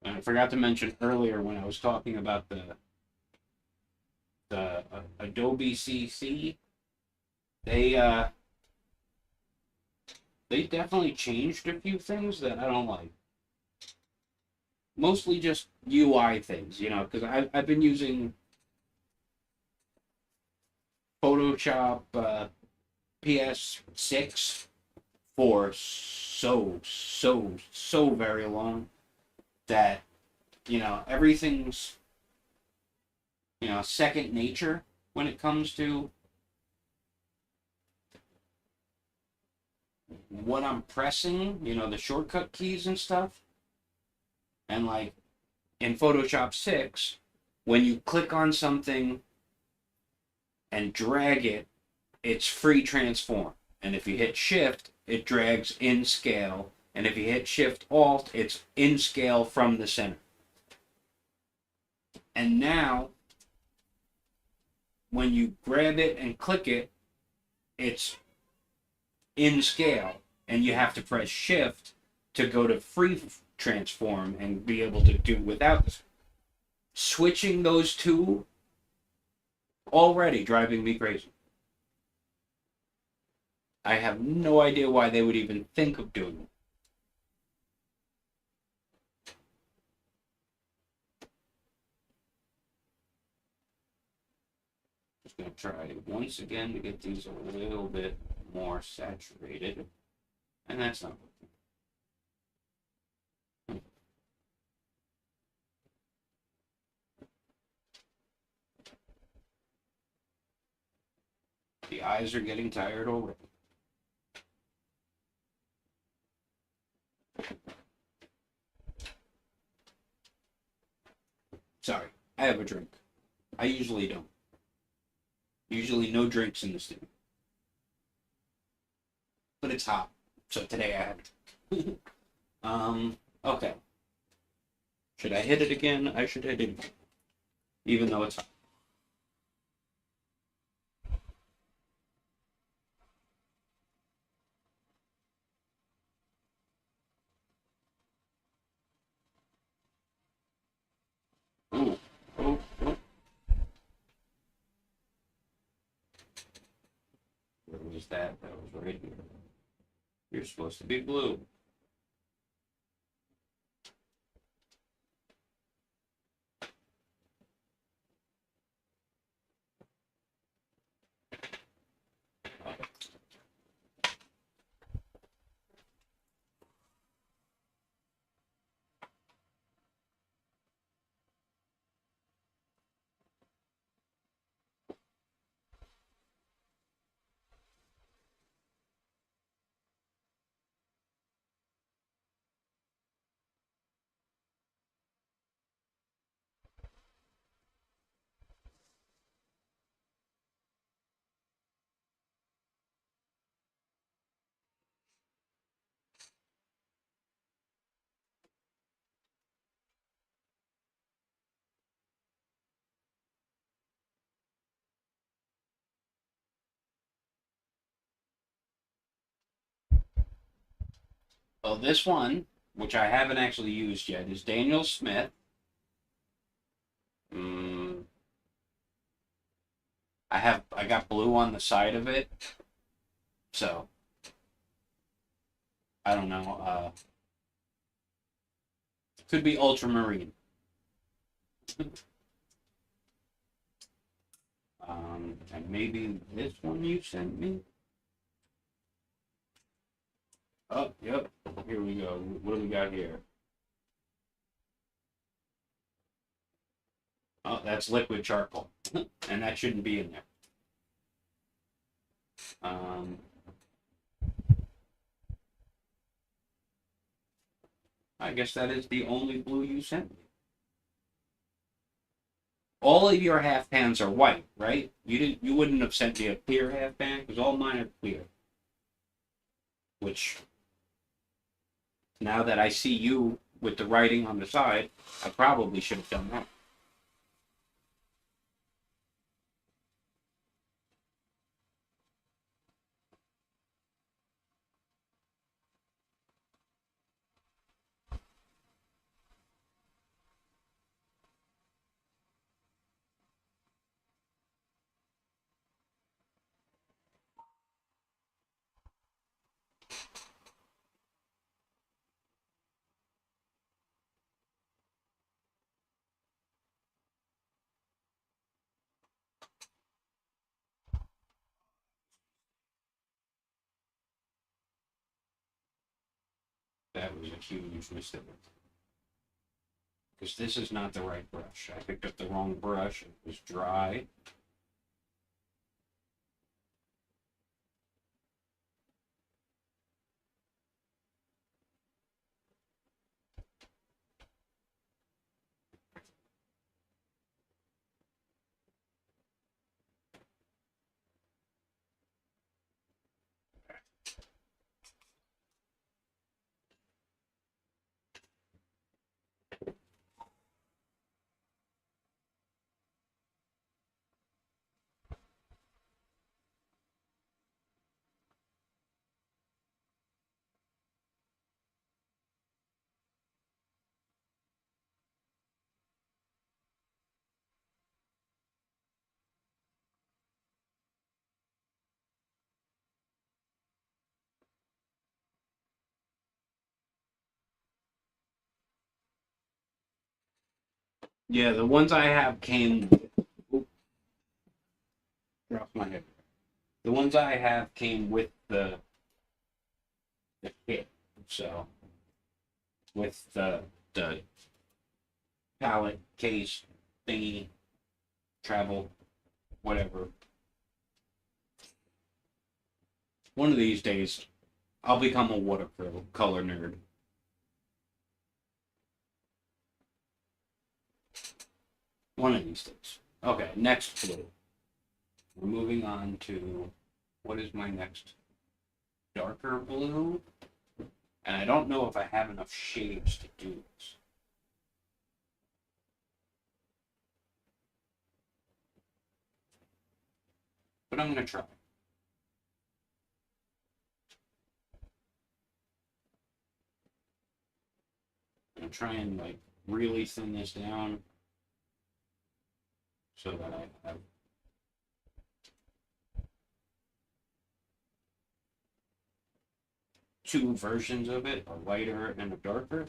And I forgot to mention earlier when I was talking about the Adobe CC, they they definitely changed a few things that I don't like. Mostly just UI things, because I've been using Photoshop PS6 for so very long that everything's second nature when it comes to what I'm pressing, the shortcut keys and stuff. And like in Photoshop 6, when you click on something and drag it, it's free transform. And if you hit shift, it drags in scale. And if you hit shift alt, it's in scale from the center. And now, when you grab it and click it, it's in scale. And you have to press shift to go to free transform and be able to do without this. Switching those two already driving me crazy. I have no idea why they would even think of doing it. Just going to try once again to get these a little bit more saturated. And that's not working. The eyes are getting tired already. Sorry, I have a drink. I usually don't. Usually no drinks in the studio. But it's hot, so today I had a drink. Okay. Should I hit it again? I should hit it again. Even though it's hot. Ooh. Oh, oh. Where was that? That was right here. You're supposed to be blue. Well, this one, which I haven't actually used yet, is Daniel Smith. I got blue on the side of it, so I don't know. Could be ultramarine. And maybe this one you sent me. Oh, yep. Here we go. What do we got here? Oh, that's liquid charcoal, and that shouldn't be in there. I guess that is the only blue you sent me. All of your half pans are white, right? You wouldn't have sent me a clear half pan because all mine are clear. Which, now that I see you with the writing on the side, I probably should have done that. That was a huge mistake. Because this is not the right brush. I picked up the wrong brush. It was dry. Yeah, the ones I have came with, oop, dropped my head. The ones I have came with the kit. So with the palette case thingy, travel, whatever. One of these days, I'll become a watercolor nerd. One of these days. Okay, next blue. We're moving on to what is my next darker blue? And I don't know if I have enough shades to do this. But I'm going to try. I'm going to try and like really thin this down so that I have two versions of it, a lighter and a darker.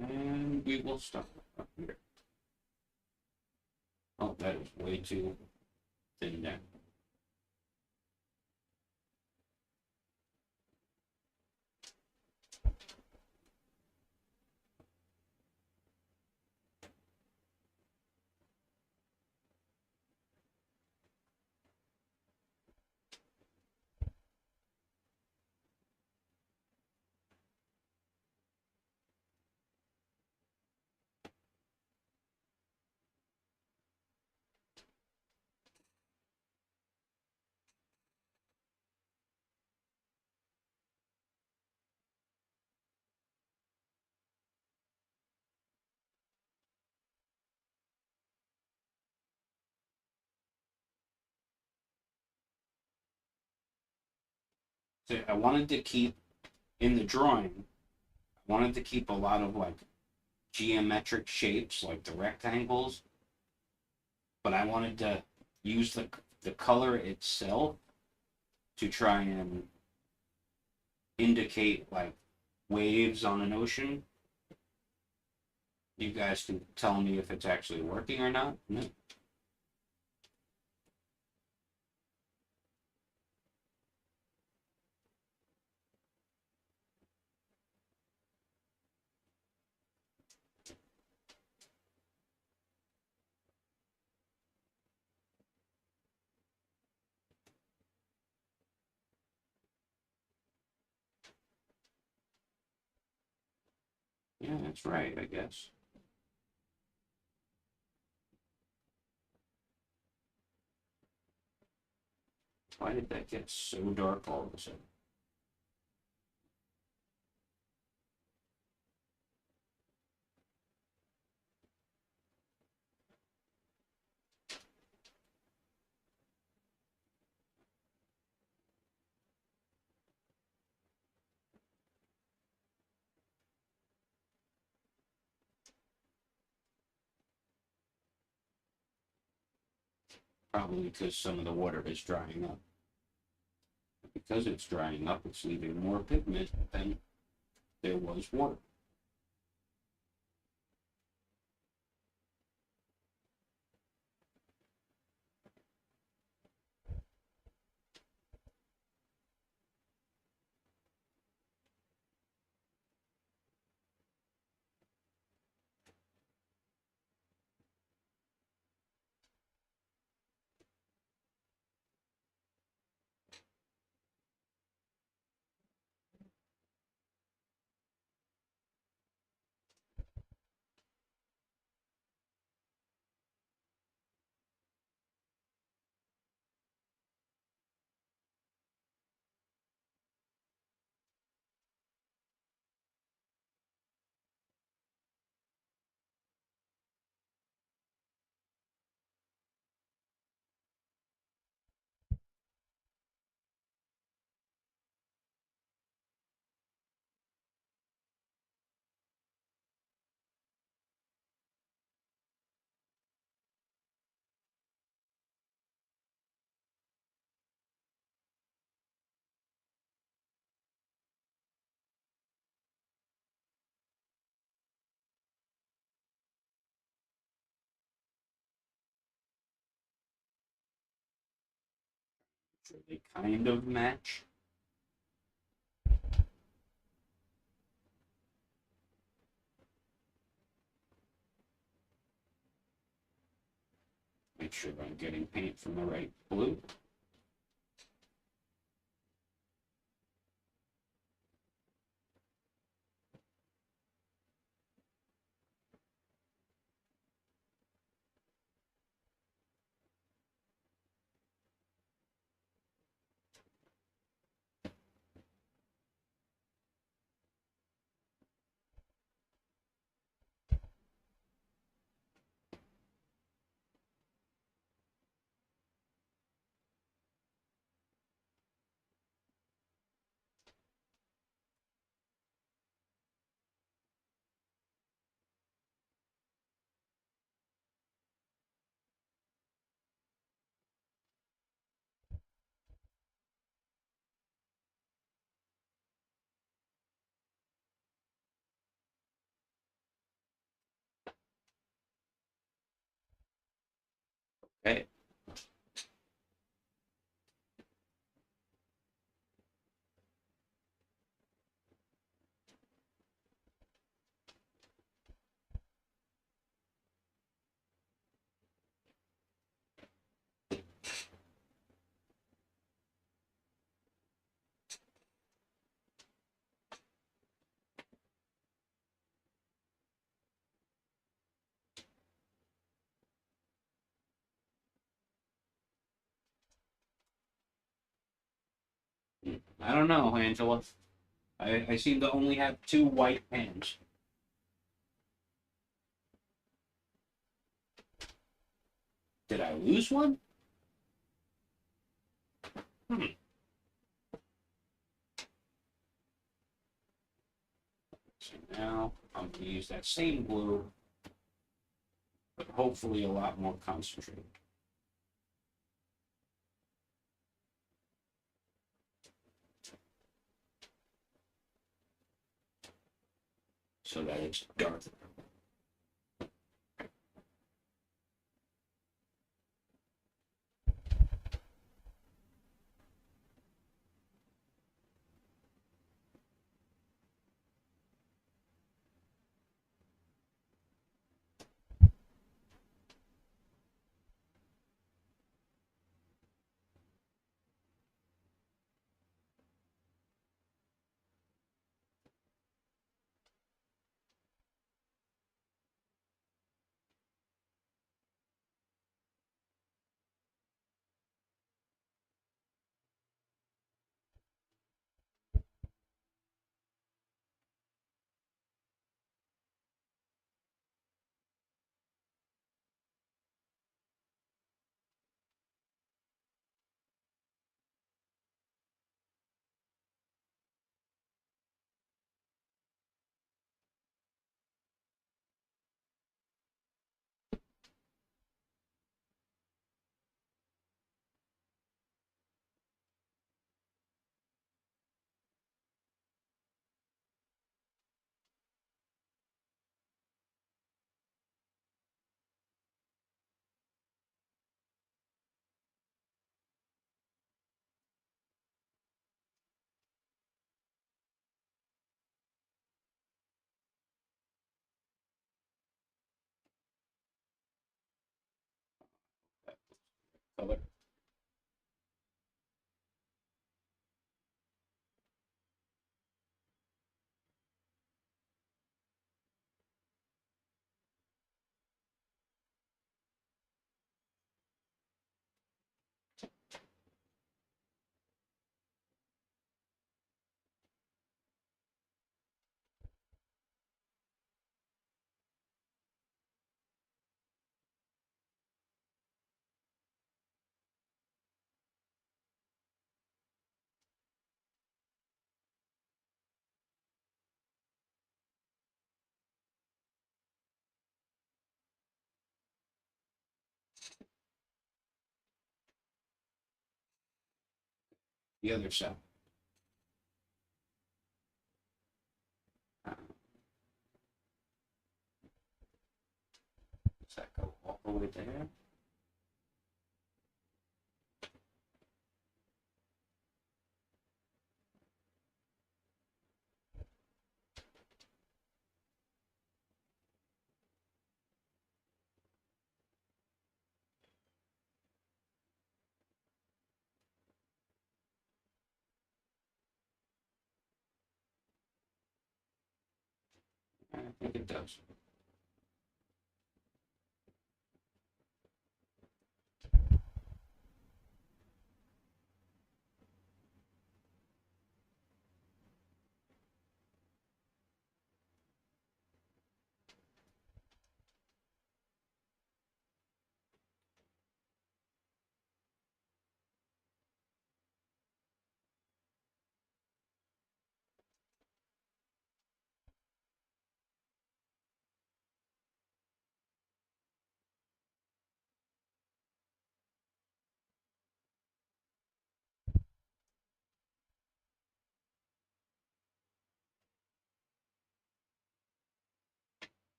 And we will start up here. Oh, that is way too thin down. So I wanted to keep in the drawing, I wanted to keep a lot of like geometric shapes like the rectangles, but I wanted to use the color itself to try and indicate like waves on an ocean. You guys can tell me if it's actually working or not. No. Yeah, that's right, I guess. Why did that get so dark all of a sudden? Probably because some of the water is drying up. Because it's drying up, it's leaving more pigment than there was water. So they kind of match. Make sure I'm getting paint from the right blue. Okay. I don't know, Angela. I seem to only have 2 white pens. Did I lose one? Hmm. So now I'm going to use that same glue, but hopefully a lot more concentrated. So that it's dark. Color. The other side. Does that go all the way there? I think it does.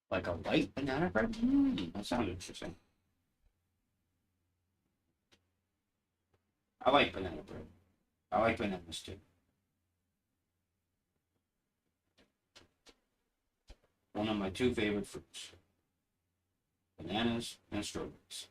Like a light banana bread? That sounds interesting. I like banana bread. I like bananas too. One of my two favorite fruits. Bananas and strawberries.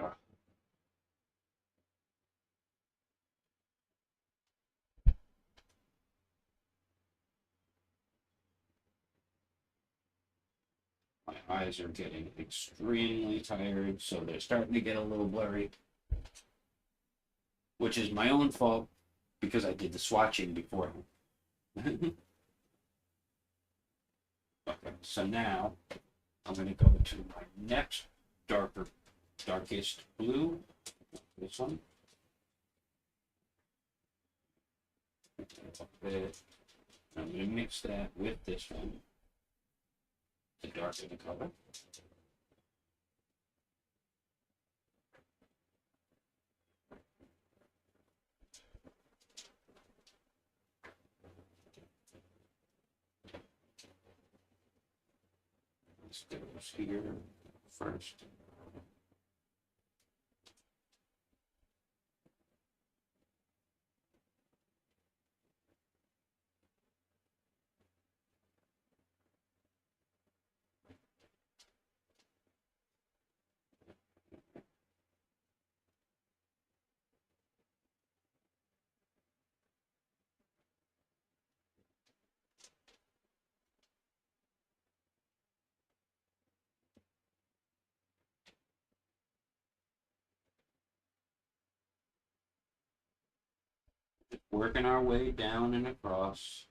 Ah, my eyes are getting extremely tired, so they're starting to get a little blurry, which is my own fault because I did the swatching before. Okay, so now I'm going to go to my next darkest blue. This one. I'm going to mix that with this one to darken the color. Let's do this here first. Working our way down and across.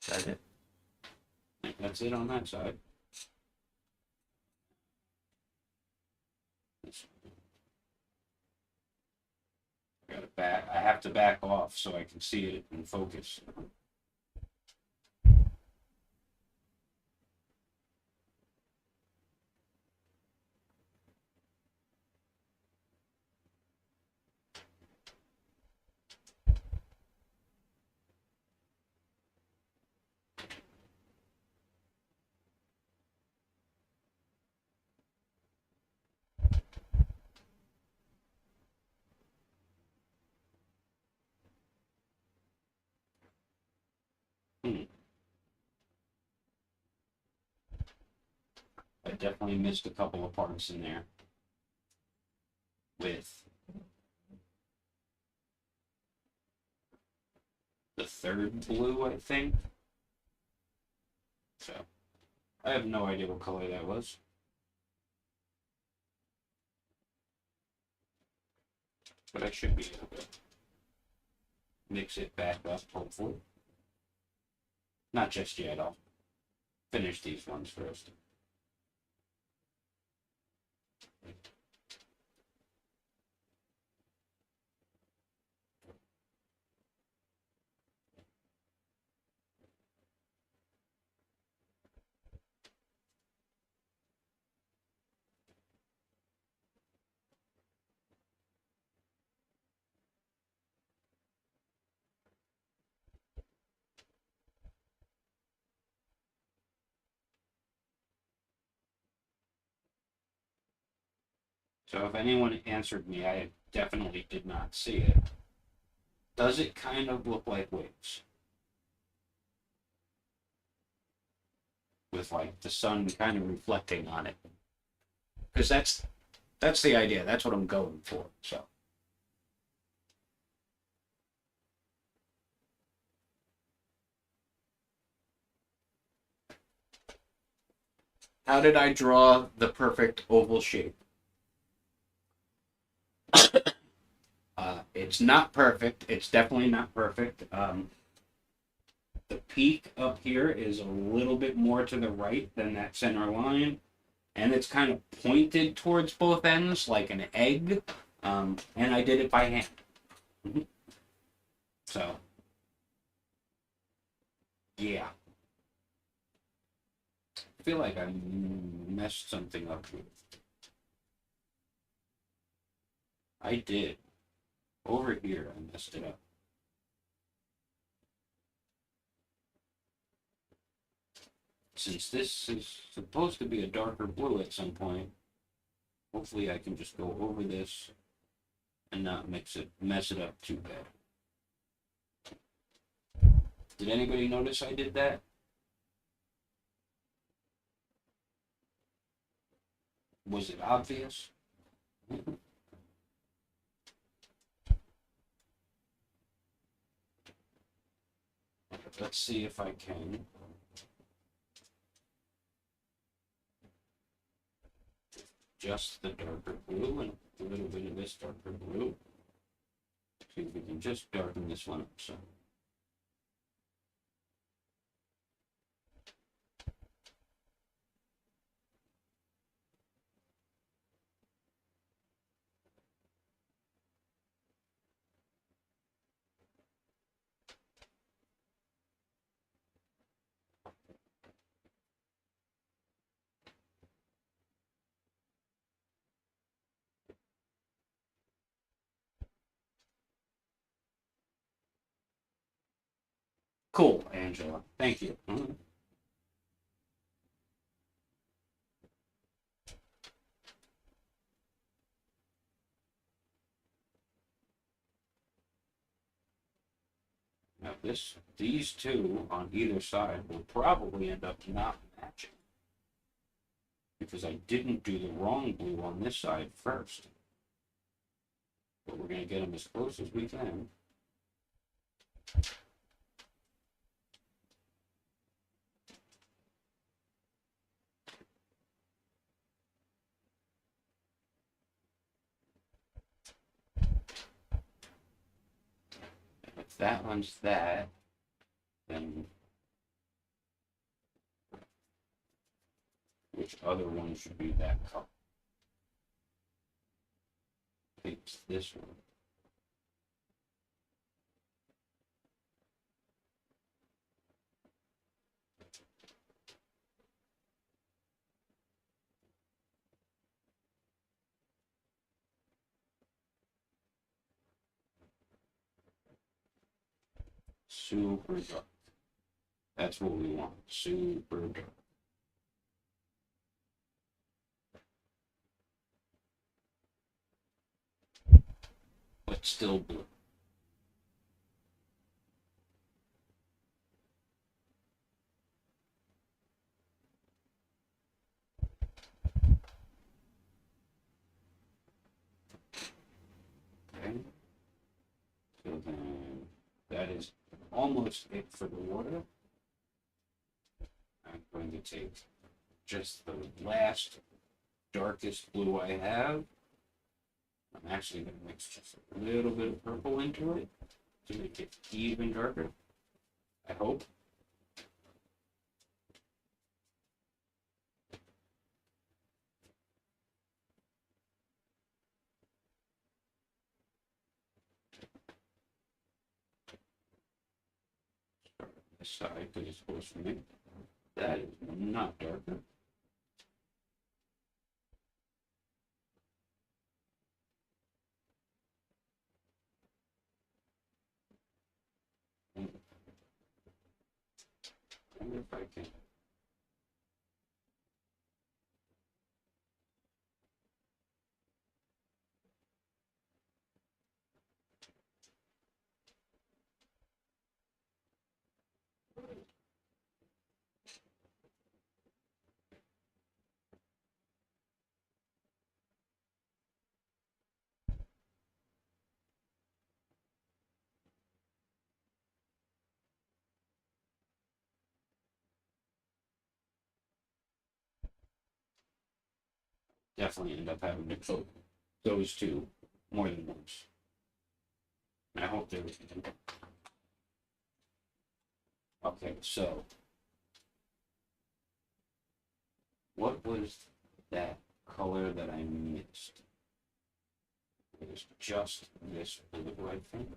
That's it. That's it on that side. Gotta back. I have to back off so I can see it in focus. I definitely missed a couple of parts in there with the third blue, I think. So, I have no idea what color that was. But I should be able to mix it back up, hopefully. Not just yet, I'll finish these ones first. So if anyone answered me, I definitely did not see it. Does it kind of look like waves? With like the sun kind of reflecting on it. Because that's the idea. That's what I'm going for. So how did I draw the perfect oval shape? It's not perfect. It's definitely not perfect. The peak up here is a little bit more to the right than that center line, and it's kind of pointed towards both ends like an egg. And I did it by hand. So, yeah. I feel like I messed something up here. I did. Over here, I messed it up. Since this is supposed to be a darker blue at some point, hopefully I can just go over this and not mess it up too bad. Did anybody notice I did that? Was it obvious? Let's see if I can. Just the darker blue and a little bit of this darker blue. See if we can just darken this one up some. Cool, Angela. Thank you. Now these two on either side will probably end up not matching. Because I didn't do the wrong blue on this side first. But we're going to get them as close as we can. If that one's that, then which other one should be that color? I think it's this one. super dark. That's what we want, super dark. But still blue. Okay. So then that is almost it for the water. I'm going to take just the last darkest blue I have. I'm actually going to mix just a little bit of purple into it to make it even darker, I hope. Start on this side because it's supposed to make that is not darker. I wonder if I can. Definitely end up having to coat those two more than once. I hope there was. Okay, so what was that color that I missed? It was just this blue, I think.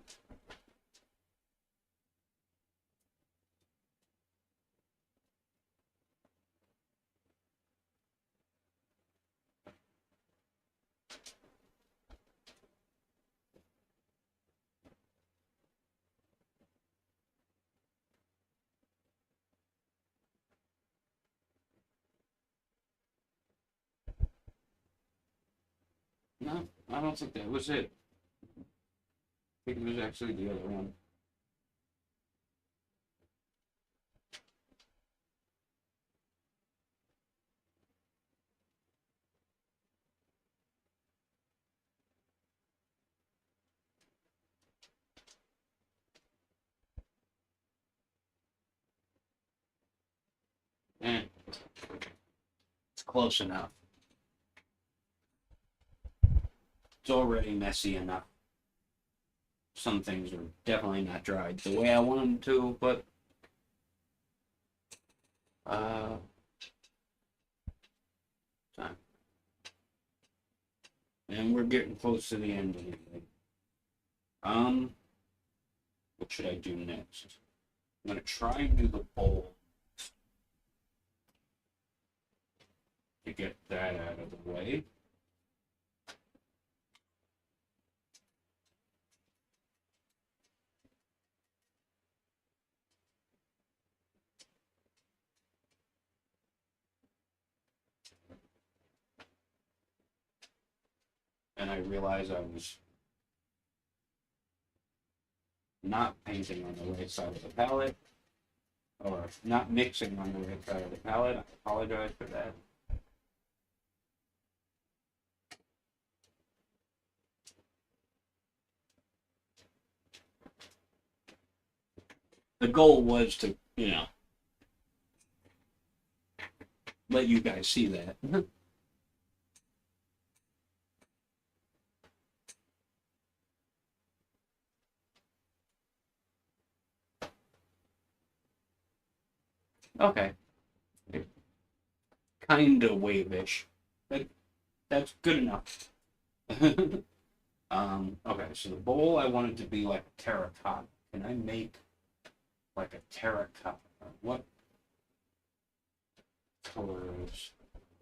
No, I don't think that was it. I think it was actually the other one. Eh, it's close enough. It's already messy enough. Some things are definitely not dried the way I want them to, but time. And we're getting close to the end anyway. What should I do next? I'm gonna try and do the bowl to get that out of the way. And I realized I was not painting on the right side of the palette, or not mixing on the right side of the palette. I apologize for that. The goal was to, let you guys see that. Okay. Kind of wave-ish. That's good enough. Okay, so the bowl I wanted to be like terracotta. Can I make like a terracotta? What colors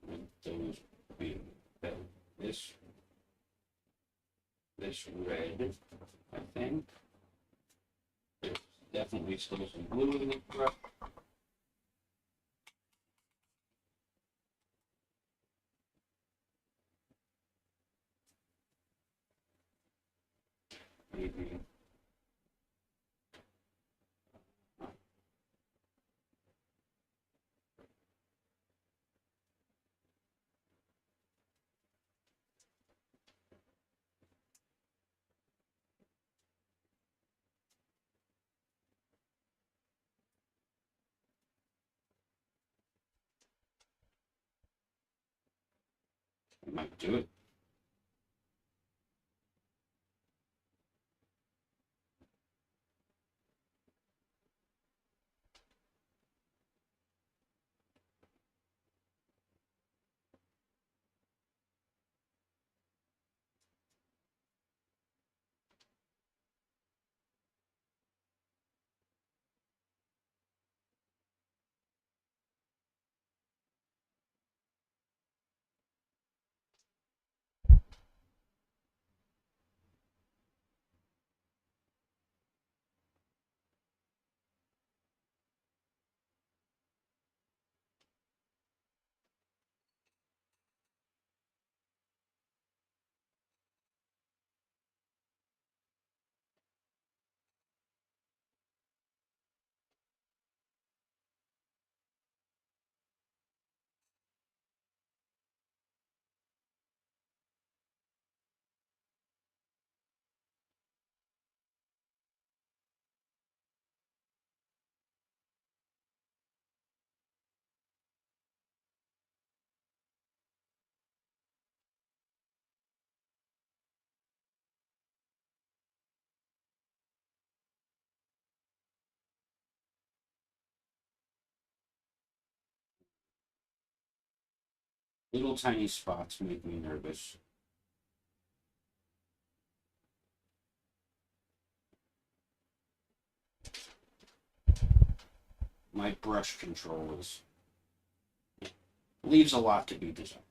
would those be? This red, I think. This Definitely still some glue in the brush. Maybe. I might do it. Little tiny spots make me nervous. My brush control leaves a lot to be desired.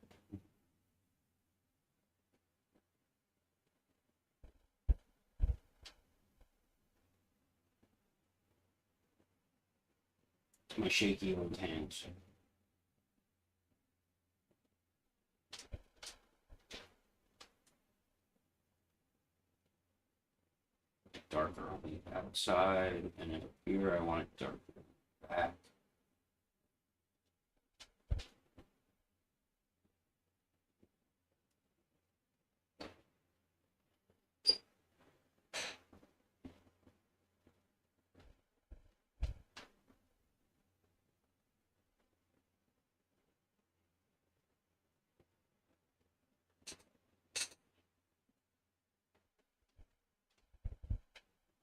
My shaky old hands. Darker on the outside, and then here I want it darker on the back.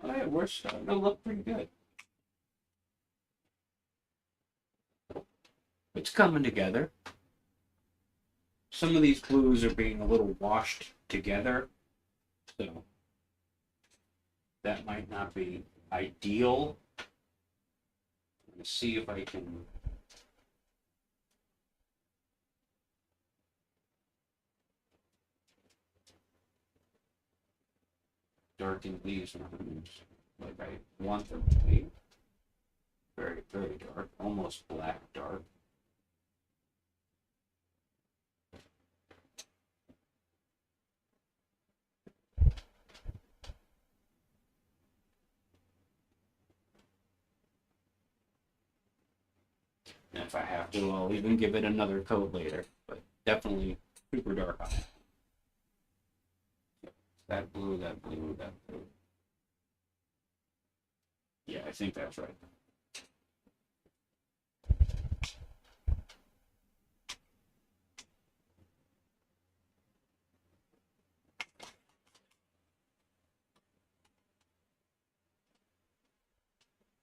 All right, we're starting to look pretty good. It's coming together. Some of these blues are being a little washed together, so that might not be ideal. I'm going to see if I can darken these ones like I want them to be. Very, very dark, almost black dark. And if I have to, I'll even give it another coat later, but definitely super dark on it. That blue, that blue, that blue. Yeah, I think that's right.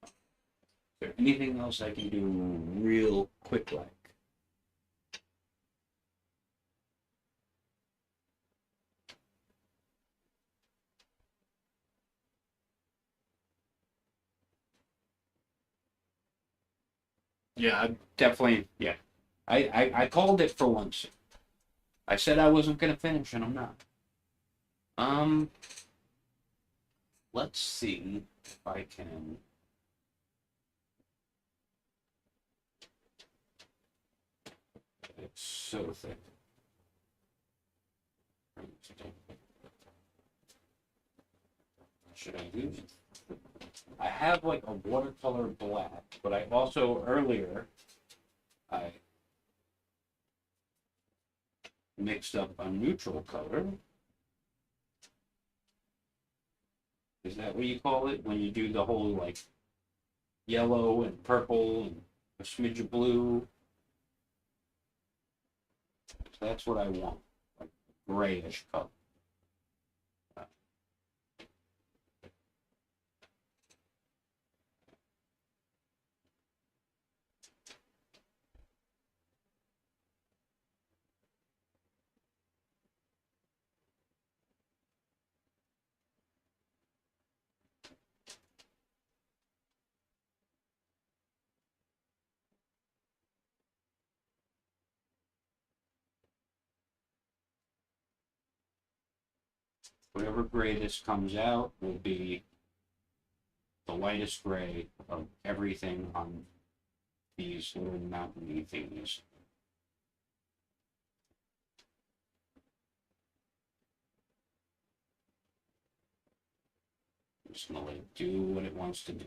Is there anything else I can do real quick like? Yeah, I definitely, yeah. I called it for once. I said I wasn't gonna finish, and I'm not. Let's see if I can It's so thick. Should I use it? I have like a watercolor black, but I also earlier I mixed up a neutral color. Is that what you call it when you do the whole like yellow and purple and a smidge of blue? That's what I want, like grayish color. Whatever gray this comes out will be the lightest gray of everything on these little mountainy thingies. I'm just gonna let it do what it wants to do.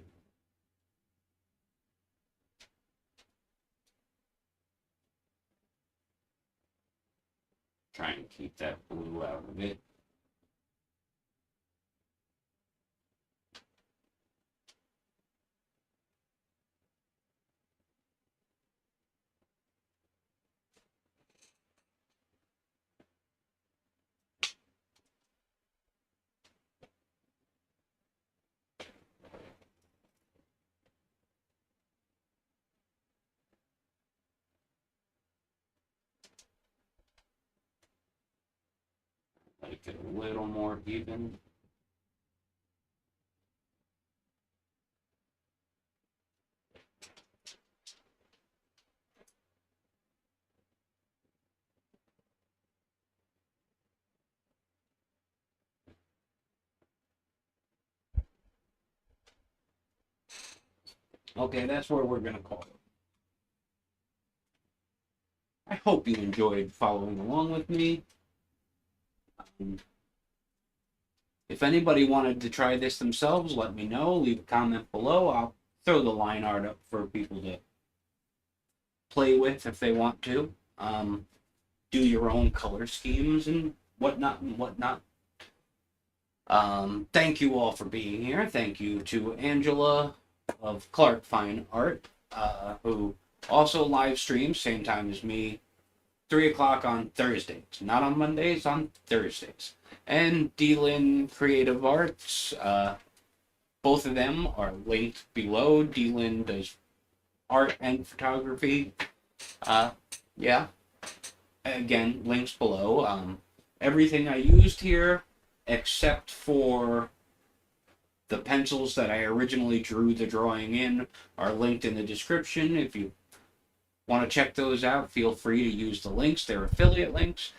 Try and keep that blue out of it. Make it a little more even. Okay, that's where we're gonna call it. I hope you enjoyed following along with me. If anybody wanted to try this themselves, let me know. Leave a comment below. I'll throw the line art up for people to play with if they want to. Do your own color schemes and whatnot and whatnot. Thank you all for being here. Thank you to Angela of Clark Fine Art, who also live streams same time as me, 3 o'clock on Thursdays. Not on Mondays, on Thursdays. And D-Lin Creative Arts. Both of them are linked below. D-Lin does art and photography. Yeah. Again, links below. Everything I used here, except for the pencils that I originally drew the drawing in, are linked in the description. If you want to check those out, feel free to use the links. They're affiliate links.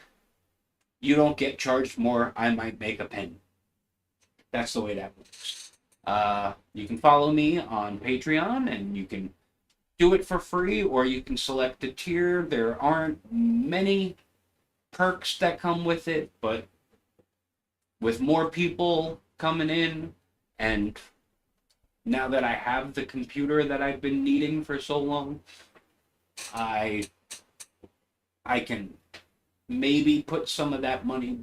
You don't get charged more. I might make a pen. That's the way that works. You can follow me on Patreon, and you can do it for free, or you can select a tier. There aren't many perks that come with it, but with more people coming in, and now that I have the computer that I've been needing for so long, I can maybe put some of that money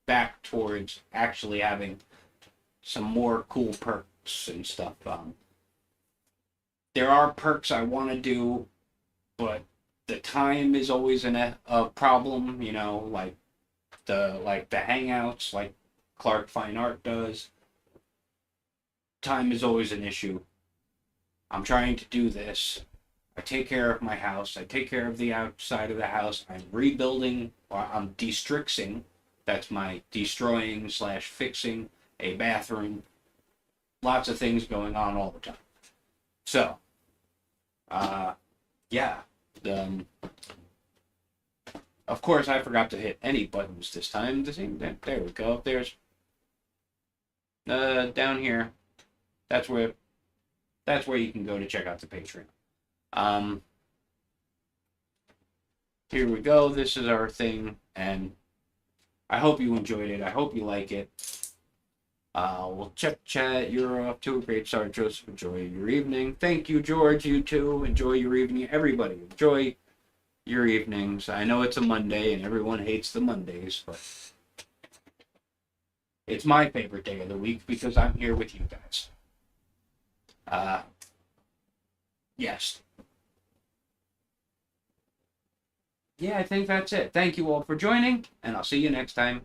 back towards actually having some more cool perks and stuff. There are perks I want to do, but the time is always a problem. You know, like the hangouts, like Clark Fine Art does. Time is always an issue. I'm trying to do this. I take care of my house. I take care of the outside of the house. I'm rebuilding, or I'm destrixing. That's my destroying / fixing a bathroom. Lots of things going on all the time. So, yeah. Of course, I forgot to hit any buttons this time. There we go. There's down here. That's where you can go to check out the Patreon. here we go. This is our thing, and I hope you enjoyed it. I hope you like it. We'll check chat. You're off to a great start, Joseph. Enjoy your evening. Thank you, George. You too. Enjoy your evening. Everybody, enjoy your evenings. I know it's a Monday, and everyone hates the Mondays, but it's my favorite day of the week because I'm here with you guys. Yes. Yeah, I think that's it. Thank you all for joining, and I'll see you next time.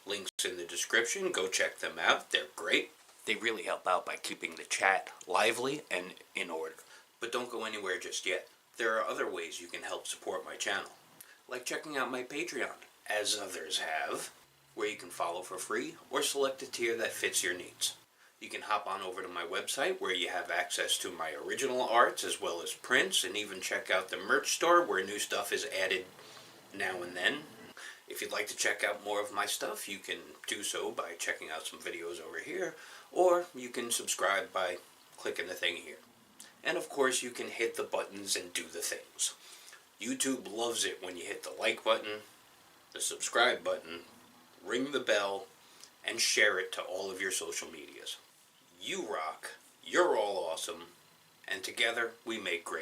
Links in the description. Go check them out. They're great. They really help out by keeping the chat lively and in order. But don't go anywhere just yet. There are other ways you can help support my channel, like checking out my Patreon, as others have, where you can follow for free or select a tier that fits your needs. You can hop on over to my website where you have access to my original arts as well as prints, and even check out the merch store where new stuff is added now and then. If you'd like to check out more of my stuff, you can do so by checking out some videos over here, or you can subscribe by clicking the thing here. And of course, you can hit the buttons and do the things. YouTube loves it when you hit the like button, the subscribe button, ring the bell, and share it to all of your social medias. You rock, you're all awesome, and together we make great